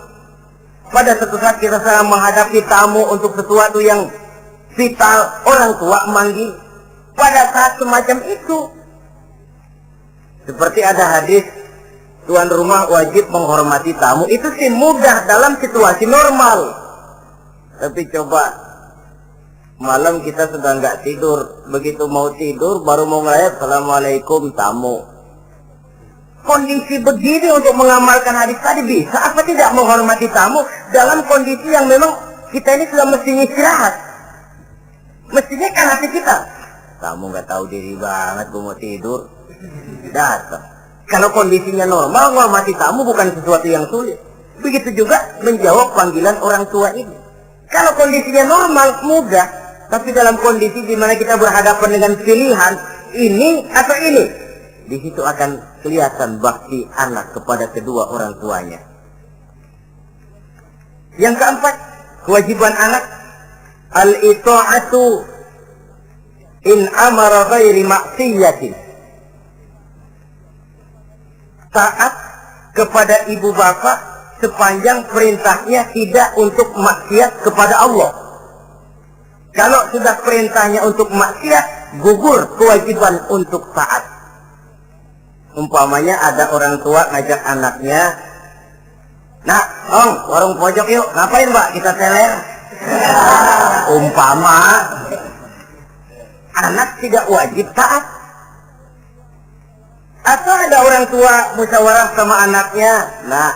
Speaker 1: Pada suatu saat kita sedang menghadapi tamu untuk sesuatu yang vital, orang tua manggil. Pada saat semacam itu, Seperti ada hadis, tuan rumah wajib menghormati tamu. Itu sih mudah dalam situasi normal. Tapi coba malam kita sudah nggak tidur, begitu mau tidur baru mau ngelayat assalamualaikum tamu. Kondisi begini untuk mengamalkan hadis tadi bisa apa tidak menghormati tamu dalam kondisi yang memang kita ini sudah mestinya istirahat. Mestinya kan hati kita, kamu nggak tahu diri banget, gue mau tidur, datang. Kalau kondisinya normal, menghormati tamu bukan sesuatu yang sulit. Begitu juga menjawab panggilan orang tua ini. Kalau kondisinya normal, mudah. Tapi dalam kondisi di mana kita berhadapan dengan pilihan ini atau ini, di situ akan kelihatan bakti anak kepada kedua orang tuanya. Yang keempat, kewajiban anak al-ita'atu in amara ghairi maksiyatin. Taat kepada ibu bapak sepanjang perintahnya tidak untuk maksiat kepada Allah. Kalau sudah perintahnya untuk maksiat, gugur kewajiban untuk taat. Umpamanya ada orang tua ngajak anaknya, "Nak, Om, warung pojok yuk." "Ngapain, Mbak?" "Kita teler." Umpama anak tidak wajib taat. Atau ada orang tua musyawarah sama anaknya, "Nak,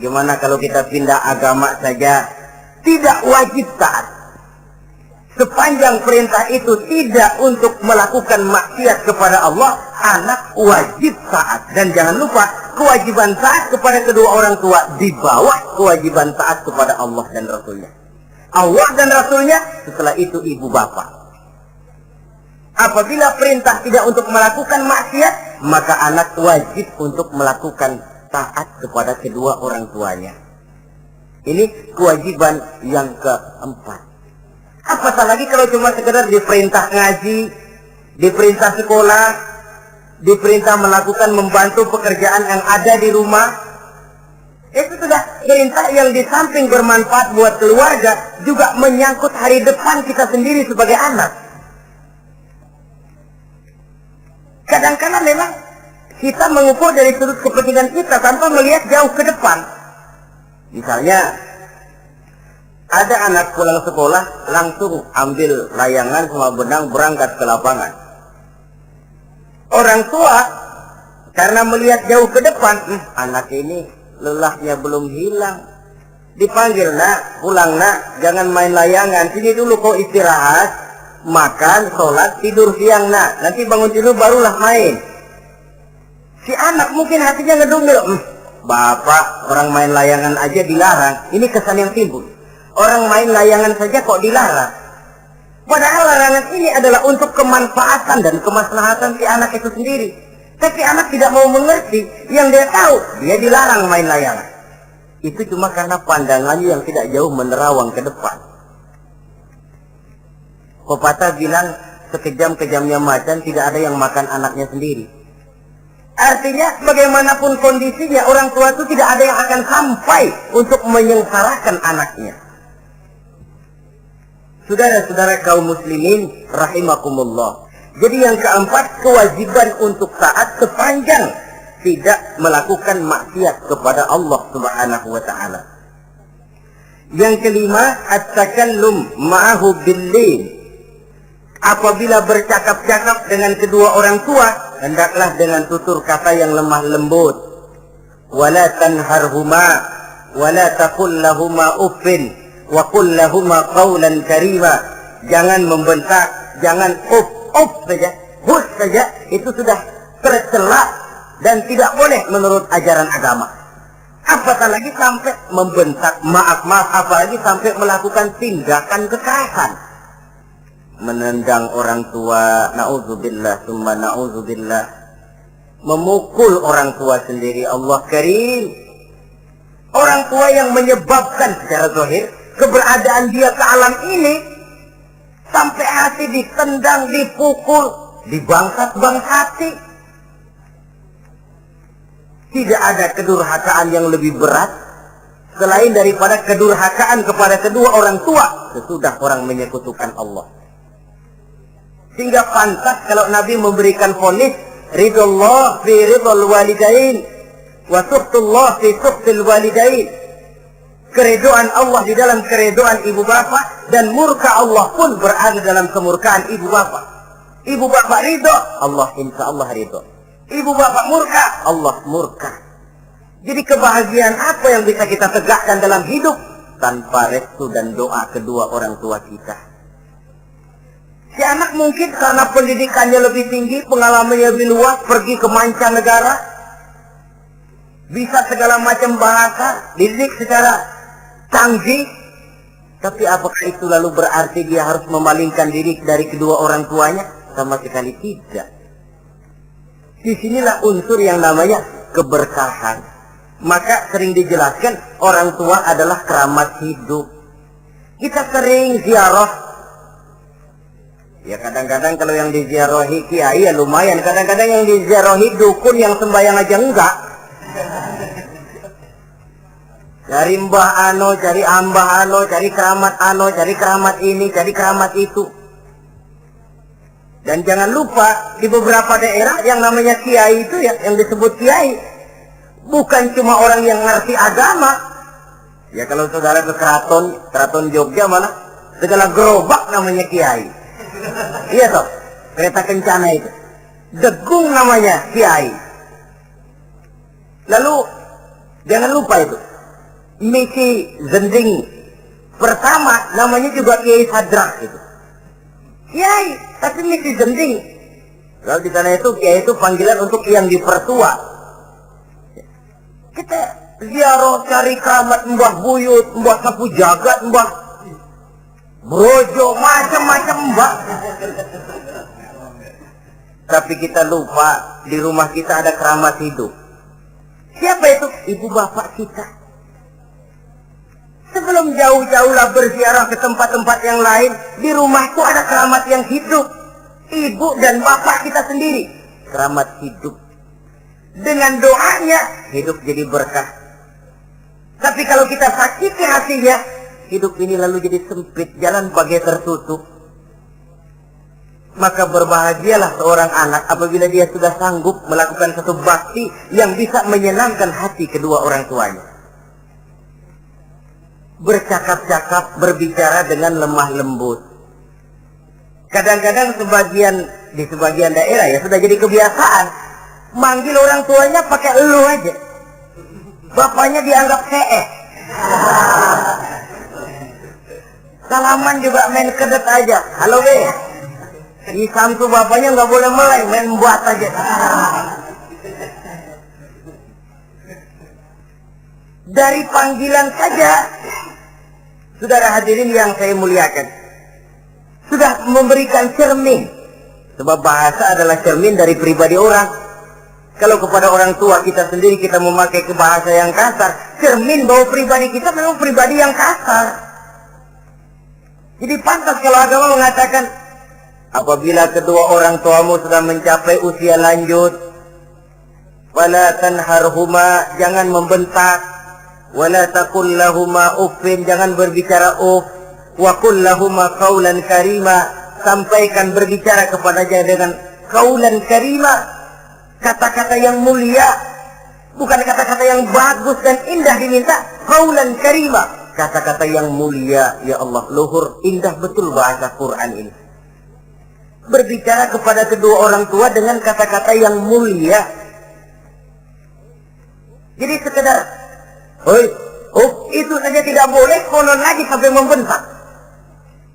Speaker 1: gimana kalau kita pindah agama saja?" Tidak wajib taat. Sepanjang perintah itu tidak untuk melakukan maksiat kepada Allah, anak wajib taat. Dan jangan lupa, kewajiban taat kepada kedua orang tua di bawah kewajiban taat kepada Allah dan Rasulnya. Allah dan Rasulnya, setelah itu ibu bapak. Apabila perintah tidak untuk melakukan maksiat, maka anak wajib untuk melakukan taat kepada kedua orang tuanya. Ini kewajiban yang keempat. Apatah lagi kalau cuma sekedar diperintah ngaji, diperintah sekolah, diperintah melakukan membantu pekerjaan yang ada di rumah. Itu sudah perintah yang di samping bermanfaat buat keluarga, juga menyangkut hari depan kita sendiri sebagai anak. Kadang-kadang memang kita mengukur dari sudut kepentingan kita tanpa melihat jauh ke depan. Misalnya, ada anak pulang sekolah, langsung ambil layangan sama benang berangkat ke lapangan. Orang tua, karena melihat jauh ke depan, anak ini lelahnya belum hilang. Dipanggil, "Nak, pulang nak, jangan main layangan, sini dulu kau istirahat, makan, sholat, tidur siang nak, nanti bangun tidur barulah main." Si anak mungkin hatinya ngedumil, "Bapak, orang main layangan aja dilarang." Ini kesan yang timbul. Orang main layangan saja kok dilarang. Padahal larangan ini adalah untuk kemanfaatan dan kemaslahatan si anak itu sendiri. Tapi anak tidak mau mengerti. Yang dia tahu, dia dilarang main layangan. Itu cuma karena pandangannya yang tidak jauh menerawang ke depan. Pepatah bilang, sekejam-kejamnya macan tidak ada yang makan anaknya sendiri. Artinya, bagaimanapun kondisinya, orang tua itu tidak ada yang akan sampai untuk menyengsarakan anaknya. Saudara-saudara kaum muslimin rahimakumullah. Jadi yang keempat, kewajiban untuk taat sepanjang tidak melakukan maksiat kepada Allah Subhanahu wa taala. Yang kelima, at-takallum ma'ahu bil-lin. Apabila bercakap-cakap dengan kedua orang tua, hendaklah dengan tutur kata yang lemah lembut. Wala tanharhuma wala taqul lahuma uffin wa qul lahuma qawlan karima. Jangan membentak, jangan uff saja, hus saja, itu sudah tercela dan tidak boleh menurut ajaran agama. Apatah lagi sampai membentak, maaf, apalagi sampai melakukan tindakan kekerasan. Menendang orang tua, na'udzubillah, summa na'udzubillah. Memukul orang tua sendiri, Allah karim. Orang tua yang menyebabkan secara zahir keberadaan dia ke alam ini, sampai hati ditendang, dipukul, dibangsat-bangsati. Tidak ada kedurhakaan yang lebih berat selain daripada kedurhakaan kepada kedua orang tua sesudah orang menyekutukan Allah. Sehingga pantas kalau Nabi memberikan vonis Ridullah fi ridul walidain wa suhtullah fi suhtil walidain. Keridhaan Allah di dalam keridhaan ibu bapak, dan murka Allah pun berada dalam kemurkaan ibu bapak. Ibu bapak ridho, Allah insya Allah ridho. Ibu bapak murka, Allah murka. Jadi kebahagiaan apa yang bisa kita tegakkan dalam hidup tanpa restu dan doa kedua orang tua kita? Si anak mungkin karena pendidikannya lebih tinggi, pengalamannya lebih luas, pergi ke mancanegara, bisa segala macam bahasa, dididik secara canggih. Tapi apakah itu lalu berarti dia harus memalingkan diri dari kedua orang tuanya? Sama sekali tidak. Disinilah unsur yang namanya keberkahan. Maka sering dijelaskan orang tua adalah keramat hidup. Kita sering ziarah. Ya kadang-kadang kalau yang diziarahi kiai ya lumayan. Kadang-kadang yang diziarahi dukun yang sembahyang aja enggak. Cari mbah ano, cari ambah ano, cari keramat ano, cari keramat ini, cari keramat itu. Dan jangan lupa di beberapa daerah yang namanya kiai itu ya, yang disebut kiai, bukan cuma orang yang ngerti agama. Ya kalau saudara ke keraton Jogja mana segala gerobak namanya kiai. Iya toh, kereta kencana itu. Degung namanya kiai. Lalu jangan lupa itu. Misi Zending pertama namanya juga Kiai Sadrak itu. Kiai, tapi misi Zending. Kalau di sana itu Kiai itu panggilan untuk yang dipertua. Kita ziarah cari keramat Mbah Buyut, Mbah Sapu Jagat, Mbah Brojo, macam-macam Mbah. Tapi kita lupa di rumah kita ada keramat hidup. Siapa itu? Ibu bapak kita. Sebelum jauh-jauhlah berziarah ke tempat-tempat yang lain, di rumahku ada keramat yang hidup. Ibu dan bapak kita sendiri. Keramat hidup. Dengan doanya, hidup jadi berkah. Tapi kalau kita sakiti hatinya, hidup ini lalu jadi sempit, jalan bagai tertutup. Maka berbahagialah seorang anak apabila dia sudah sanggup melakukan satu bakti yang bisa menyenangkan hati kedua orang tuanya. Bercakap-cakap, berbicara dengan lemah lembut. Kadang-kadang di sebagian daerah ya sudah jadi kebiasaan manggil orang tuanya pakai elu aja. Bapaknya dianggap CE. Salaman juga main kedet aja. Halo be. Di samtu bapaknya nggak boleh meleng, main buat aja. Dari panggilan saja, saudara hadirin yang saya muliakan, sudah memberikan cermin. Sebab bahasa adalah cermin dari pribadi orang. Kalau kepada orang tua kita sendiri kita memakai bahasa yang kasar, cermin bahwa pribadi kita memang pribadi yang kasar. Jadi pantas kalau agama mengatakan, apabila kedua orang tuamu sudah mencapai usia lanjut, fala tanharhuma, jangan membentak. Wala taqul lahuma uffin, jangan berbicara uff. Wa qul lahuma qaulan karima, sampaikan berbicara kepadanya dengan qaulan karima, kata-kata yang mulia, bukan kata-kata yang bagus dan indah diminta, qaulan karima, kata-kata yang mulia. Ya Allah, luhur indah betul bahasa Quran ini. Berbicara kepada kedua orang tua dengan kata-kata yang mulia. Jadi sekedar itu saja tidak boleh, konon lagi sampai membentak.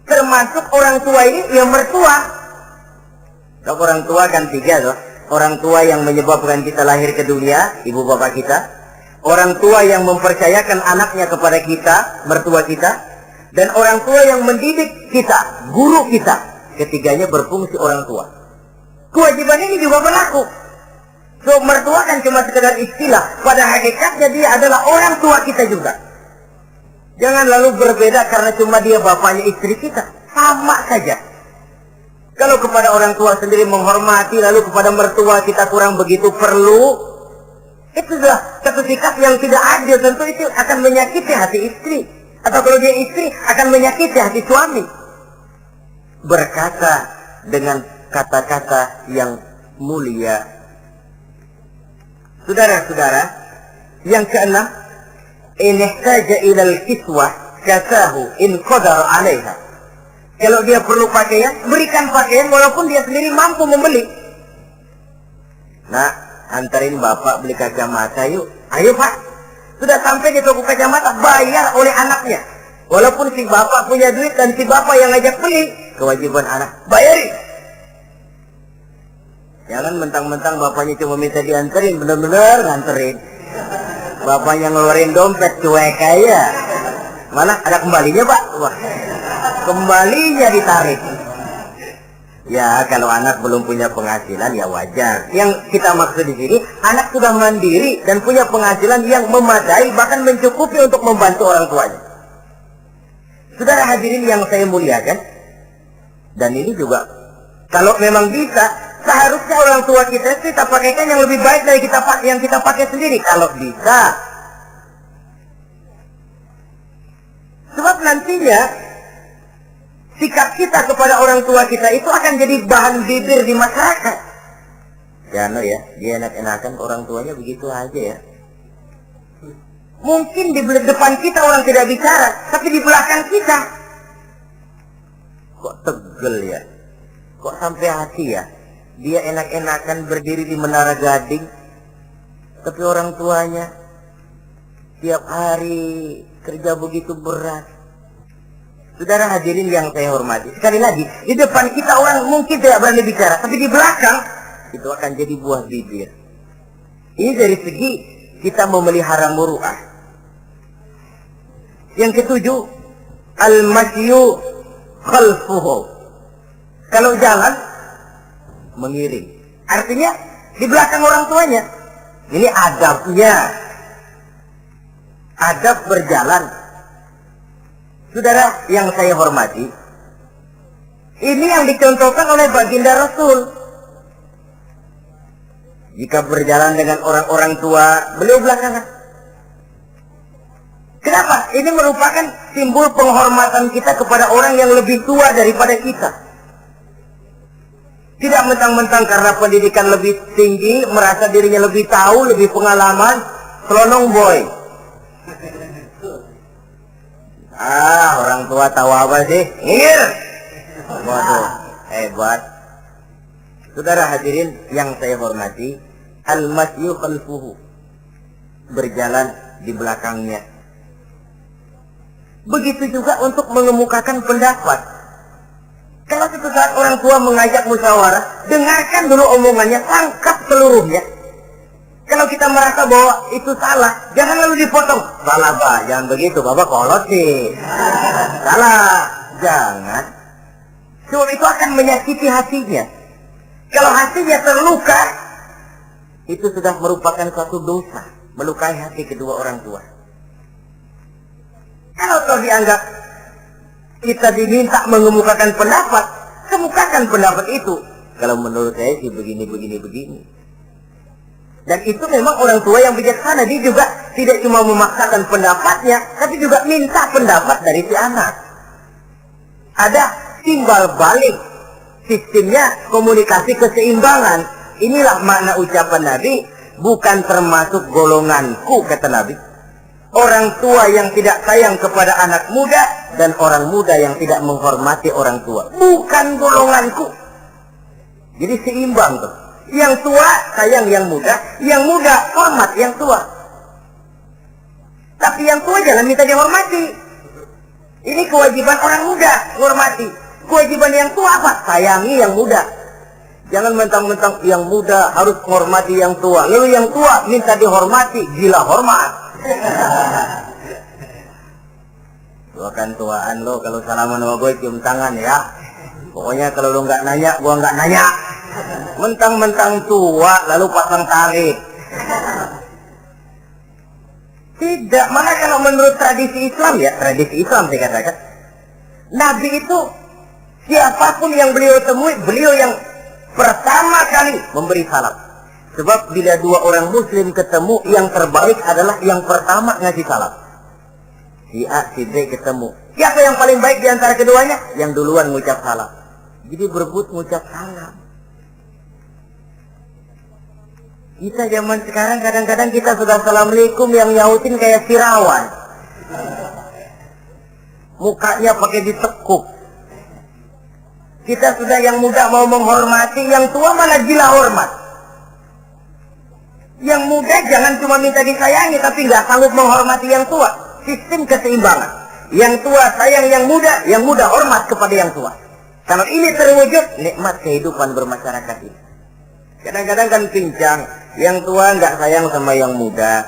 Speaker 1: Termasuk orang tua ini yang mertua. Kalau orang tua kan tiga loh. Orang tua yang menyebabkan kita lahir ke dunia, ibu bapak kita. Orang tua yang mempercayakan anaknya kepada kita, mertua kita. Dan orang tua yang mendidik kita, guru kita. Ketiganya berfungsi orang tua. Kewajiban ini juga berlaku. So, mertua kan cuma sekedar istilah. Pada hakikatnya dia adalah orang tua kita juga. Jangan lalu berbeda karena cuma dia bapaknya istri kita. Sama saja. Kalau kepada orang tua sendiri menghormati, lalu kepada mertua kita kurang begitu perlu, itu sudah satu sikap yang tidak adil. Tentu itu akan menyakiti hati istri. Atau kalau dia istri, akan menyakiti hati suami. Berkata dengan kata-kata yang mulia, Saudara-saudara, yang keenam, in ihtaja ilal kiswah kasahu in qadar 'alaiha. Kalau dia perlu pakaian, berikan pakaian walaupun dia sendiri mampu membeli. Nah, antarin bapak beli kacamata yuk. Ayo pak. Sudah sampai di toko kacamata, bayar oleh anaknya. Walaupun si bapak punya duit dan si bapak yang ngajak beli, kewajiban anak, bayarin. Jangan mentang-mentang bapaknya cuma minta dianterin, benar-benar nganterin. Bapaknya ngeluarin dompet cuek aja. Malah ada kembalinya pak. Wah, kembalinya ditarik. Ya, kalau anak belum punya penghasilan ya wajar. Yang kita maksud di sini, anak sudah mandiri dan punya penghasilan yang memadai, bahkan mencukupi untuk membantu orang tuanya. Saudara hadirin yang saya muliakan, dan ini juga kalau memang bisa, seharusnya orang tua kita pakaikan yang lebih baik dari yang kita pakai sendiri kalau bisa. Sebab nantinya sikap kita kepada orang tua kita itu akan jadi bahan bibir di masyarakat. Ya, no ya, dia enak-enakan orang tuanya begitu aja ya. Mungkin di depan kita orang tidak bicara, tapi di belakang kita kok tegel ya, kok sampai hati ya. Dia enak-enakan berdiri di Menara Gading, tapi orang tuanya tiap hari kerja begitu berat. Saudara hadirin yang saya hormati, sekali lagi, di depan kita orang mungkin tidak berani bicara, tapi di belakang itu akan jadi buah bibir. Ini dari segi kita memelihara muru'ah. Yang ketujuh, al-masyu khalfuhu. Kalau jalan, mengiring. Artinya di belakang orang tuanya. Ini adabnya. Adab berjalan. Saudara yang saya hormati, ini yang dicontohkan oleh baginda Rasul. Jika berjalan dengan orang-orang tua, beliau belakangan. Kenapa? Ini merupakan simbol penghormatan kita kepada orang yang lebih tua daripada kita. Tidak mentang-mentang karena pendidikan lebih tinggi, merasa dirinya lebih tahu, lebih pengalaman, selonong boy. Orang tua tahu apa sih? Ngir! Waduh, hebat. Saudara hadirin yang saya hormati, al-masyu khalfuhu. Berjalan di belakangnya. Begitu juga untuk mengemukakan pendapat. Kalau suatu saat orang tua mengajak musyawarah, dengarkan dulu omongannya, tangkap seluruhnya. Kalau kita merasa bahwa itu salah, jangan lalu dipotong. Salah pak, jangan begitu, bapak kolot sih. Salah, jangan. Sebab itu akan menyakiti hatinya. Kalau hatinya terluka, itu sudah merupakan suatu dosa, melukai hati kedua orang tua. Kalau toh dianggap kita diminta mengemukakan pendapat, kemukakan pendapat itu. Kalau menurut saya sih begini. Dan itu memang orang tua yang bijaksana. Dia juga tidak cuma memaksakan pendapatnya, tapi juga minta pendapat dari si anak. Ada timbal balik. Sistemnya komunikasi keseimbangan. Inilah makna ucapan Nabi, bukan termasuk golonganku, kata Nabi. Orang tua yang tidak sayang kepada anak muda dan orang muda yang tidak menghormati orang tua. Bukan golonganku. Jadi seimbang tuh. Yang tua sayang yang muda hormat yang tua. Tapi yang tua jangan minta dihormati. Ini kewajiban orang muda, hormati. Kewajiban yang tua apa? Sayangi yang muda. Jangan mentang-mentang yang muda harus menghormati yang tua. Lalu yang tua minta dihormati, gila hormat. Gua kan tuaan lo, kalau salaman sama gue cium tangan ya. Pokoknya kalau lo nggak nanya, gua nggak nanya. Mentang-mentang tua lalu pasang tarik. Tidak, mana kalau menurut tradisi Islam ya, tradisi Islam saya katakan, Nabi itu siapapun yang beliau temui, beliau yang pertama kali memberi salam. Sebab bila dua orang muslim ketemu, yang terbaik adalah yang pertama ngasih salam. Si A, si B ketemu. Siapa yang paling baik di antara keduanya? Yang duluan ngucap salam. Jadi berebut ngucap salam. Kita zaman sekarang kadang-kadang kita sudah assalamualaikum yang nyautin kayak Firawan. Mukanya pakai ditekuk. Kita sudah yang muda mau menghormati, yang tua malah gila hormat. Yang muda jangan cuma minta disayangi, tapi nggak sanggup menghormati yang tua. Sistem keseimbangan. Yang tua sayang yang muda hormat kepada yang tua. Kalau ini terwujud, nikmat kehidupan bermasyarakat ini. Kadang-kadang kan pincang, yang tua nggak sayang sama yang muda.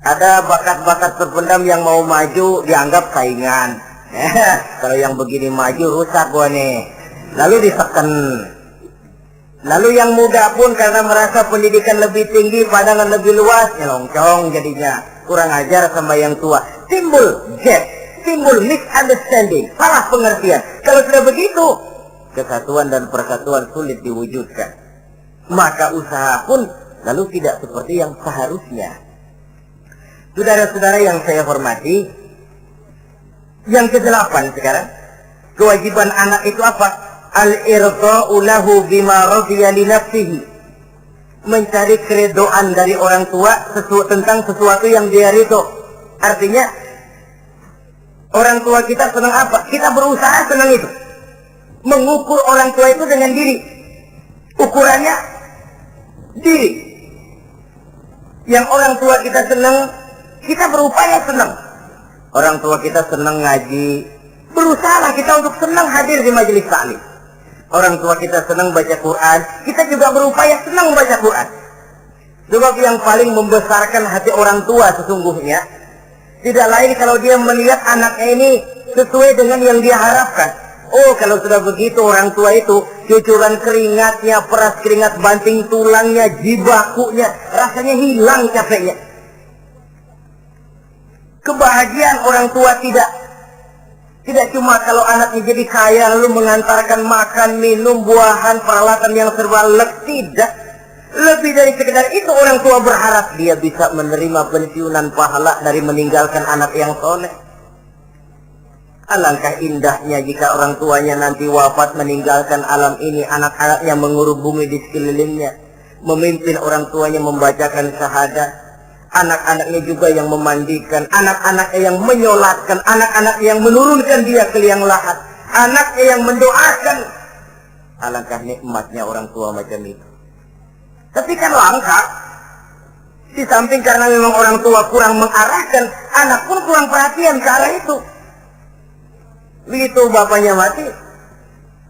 Speaker 1: Ada bakat-bakat terpendam yang mau maju dianggap saingan. Kalau yang begini maju rusak gua nih. Lalu diseken. Lalu yang muda pun karena merasa pendidikan lebih tinggi, pandangan lebih luas, nyelongcong jadinya. Kurang ajar sama yang tua. Timbul gap, timbul misunderstanding, salah pengertian. Kalau sudah begitu, kesatuan dan persatuan sulit diwujudkan. Maka usaha pun lalu tidak seperti yang seharusnya. Saudara-saudara yang saya hormati, yang ke-8 sekarang, kewajiban anak itu apa? Al-irda'u lahu bima radiya li nafsihi. Mencari keredoan dari orang tua tentang sesuatu yang dia ridho. Artinya, orang tua kita senang apa? Kita berusaha senang itu. Mengukur orang tua itu dengan diri. Ukurannya diri. Yang orang tua kita senang, kita berupaya senang. Orang tua kita senang ngaji, berusahalah kita untuk senang hadir di majelis taklim. Orang tua kita senang baca Quran, kita juga berupaya senang baca Quran. Sebab yang paling membesarkan hati orang tua sesungguhnya tidak lain kalau dia melihat anaknya ini sesuai dengan yang dia harapkan. Oh, kalau sudah begitu orang tua itu cucuran keringatnya, peras keringat banting tulangnya, jibakunya, rasanya hilang capeknya. Kebahagiaan orang tua tidak cuma kalau anaknya jadi kaya lalu mengantarkan makan, minum, buahan, peralatan yang serba lengkap, tidak. Lebih dari sekedar itu orang tua berharap dia bisa menerima pensiunan pahala dari meninggalkan anak yang soleh. Alangkah indahnya jika orang tuanya nanti wafat meninggalkan alam ini, anak-anaknya mengurus bumi di sekelilingnya, memimpin orang tuanya membacakan syahadat. Anak-anaknya juga yang memandikan, anak-anaknya yang menyolatkan, anak-anak yang menurunkan dia ke liang lahat, anaknya yang mendoakan. Alangkah nikmatnya orang tua macam itu. Tapi kan langka. Di samping karena memang orang tua kurang mengarahkan, anak pun kurang perhatian ke arah itu. Begitu bapaknya mati,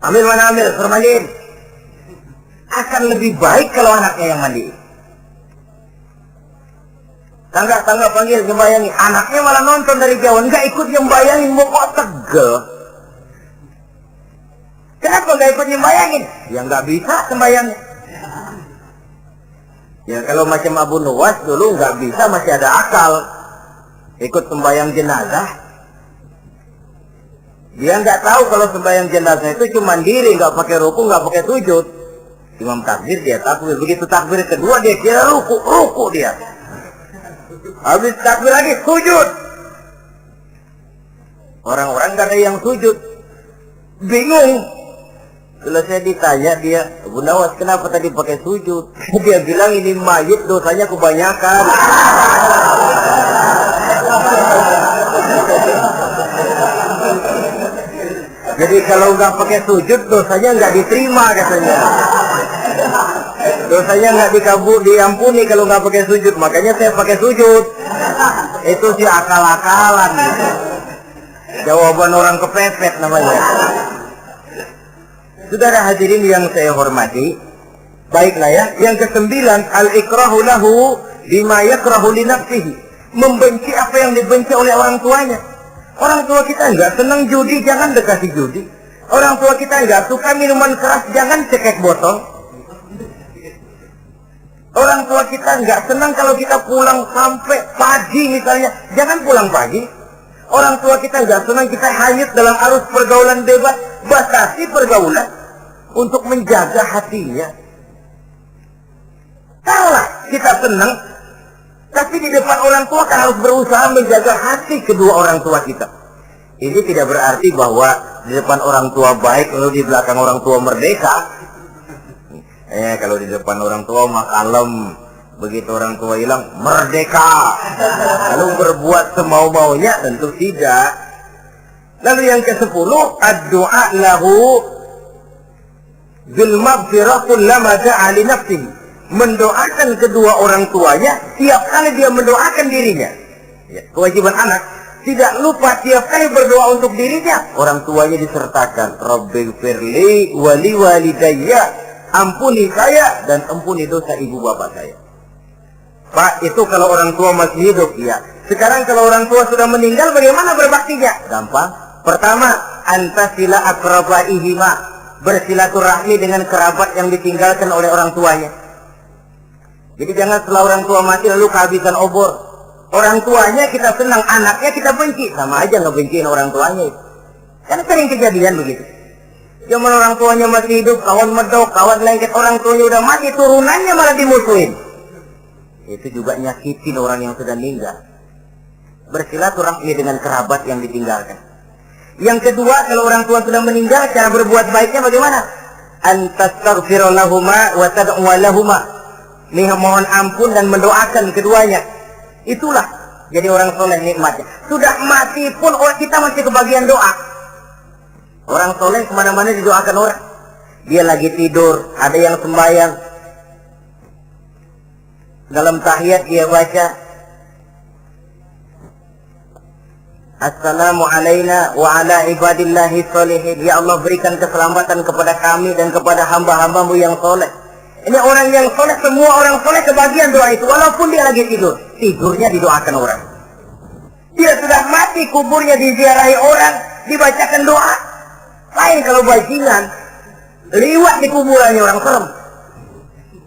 Speaker 1: ambil mana ambil, suruh mandiin. Akan lebih baik kalau anaknya yang mandi. Tangga-tangga panggil sembayangi, anaknya malah nonton dari jauh, nggak ikut nyembayangin, mau kok tegel. Kenapa nggak ikut nyembayangin? Ya nggak bisa sembayangnya. Ya kalau macam Abu Nuwas dulu nggak bisa, masih ada akal. Ikut sembayang jenazah. Dia nggak tahu kalau sembayang jenazah itu cuma diri, nggak pakai ruku, nggak pakai sujud. Imam takbir dia takbir, begitu takbir kedua dia kira ruku dia. Habis takbir lagi, sujud. Orang-orang gak ada yang sujud. Bingung. Selesai ditanya dia, Abu Nawas kenapa tadi pakai sujud? Dia bilang ini mayit dosanya kebanyakan. Jadi kalau nggak pakai sujud dosanya nggak diterima katanya. Dosanya nggak diampuni kalau nggak pakai sujud. Makanya saya pakai sujud. Itu sih akal-akalan. Jawaban orang kepepet namanya. Saudara hadirin yang saya hormati, baiklah ya. Yang ke-9, al-ikrahu lahu bima yakrahu li nafsihi. Membenci apa yang dibenci oleh orang tuanya. Orang tua kita nggak senang judi, jangan dekati judi. Orang tua kita nggak suka minuman keras, jangan cekek botol. Orang tua kita nggak senang kalau kita pulang sampai pagi misalnya, jangan pulang pagi. Orang tua kita nggak senang kita hanyut dalam arus pergaulan bebas, batasi pergaulan untuk menjaga hatinya. Tahulah kita senang, tapi di depan orang tua kan harus berusaha menjaga hati kedua orang tua kita. Ini tidak berarti bahwa di depan orang tua baik lalu di belakang orang tua merdeka. Kalau di depan orang tua mah kalem. Begitu orang tua hilang, merdeka. Lalu berbuat semau-maunya, tentu tidak. Lalu yang ke-10, ad-du'a lahu bil maghfirah kullama da'a li nafsihi. Mendoakan kedua orang tuanya tiap kali dia mendoakan dirinya. Ya, kewajiban anak tidak lupa tiap kali berdoa untuk dirinya. Orang tuanya disertakan, Rabbighfirli wa li walidayya. Ampuni saya dan ampuni dosa ibu bapak saya. Pak, itu kalau orang tua masih hidup, ya. Sekarang kalau orang tua sudah meninggal, bagaimana berbaktinya? Gampang. Pertama, antasila akrabaihima, bersilaturahmi dengan kerabat yang ditinggalkan oleh orang tuanya. Jadi jangan setelah orang tua mati lalu kehabisan obor. Orang tuanya kita senang, anaknya kita benci, sama aja ngebenciin orang tuanya. Kan sering kejadian begitu. Zaman orang tuanya masih hidup, kawan medok, kawan lengket, orang tuanya udah mati, turunannya malah dimusuhin. Itu juga nyakitin orang yang sudah meninggal. Bersilaturahmi dengan kerabat yang ditinggalkan. Yang kedua, kalau orang tua sudah meninggal, cara berbuat baiknya bagaimana? Antastaghfira lahuma wa tad'u lahuma. Mohon ampun dan mendoakan keduanya. Itulah jadi orang soleh nikmatnya. Sudah mati pun orang kita masih kebagian doa. Orang soleh kemana-mana didoakan orang. Dia lagi tidur, ada yang sembahyang. Dalam tahiyat dia baca Assalamu alaina wa ala ibadillahi sholihin. Ya Allah, berikan keselamatan kepada kami dan kepada hamba-hambamu yang soleh. Ini orang yang soleh, semua orang soleh kebagian doa itu. Walaupun dia lagi tidur, tidurnya didoakan orang. Dia sudah mati, kuburnya diziarahi orang, dibacakan doa. Lain kalau bajingan, liwat di kuburannya orang serem.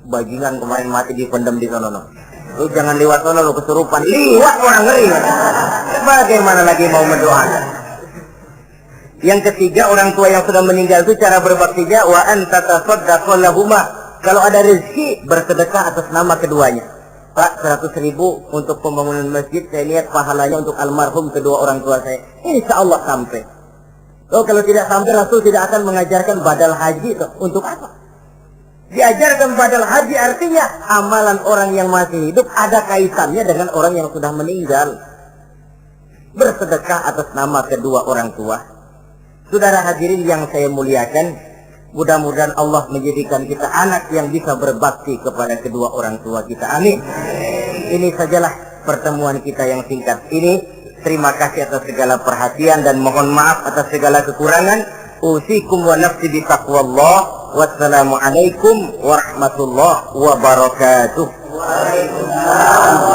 Speaker 1: Bajingan kemarin mati dipendam di sono. Lu jangan lewat sono, lu kesurupan. Liwat orang ngeri. Bagaimana lagi mau mendoakan? Yang ketiga, orang tua yang sudah meninggal itu cara berbaktinya wa anta tasaddaqu lahuma. Kalau ada rezeki, bersedekah atas nama keduanya. Pak, 100.000 untuk pembangunan masjid, saya lihat pahalanya untuk almarhum kedua orang tua saya. Insya Allah sampai. Oh, kalau tidak sampai, Rasul tidak akan mengajarkan badal haji itu. Untuk apa? Diajarkan badal haji artinya amalan orang yang masih hidup ada kaitannya dengan orang yang sudah meninggal. Bersedekah atas nama kedua orang tua. Saudara hadirin yang saya muliakan, mudah-mudahan Allah menjadikan kita anak yang bisa berbakti kepada kedua orang tua kita. Amin. Ini sajalah pertemuan kita yang singkat ini. Terima kasih atas segala perhatian dan mohon maaf atas segala kekurangan. Usikum wa nafsi bi taqwallah. Wassalamualaikum warahmatullahi wabarakatuh. Waalaikumsalam.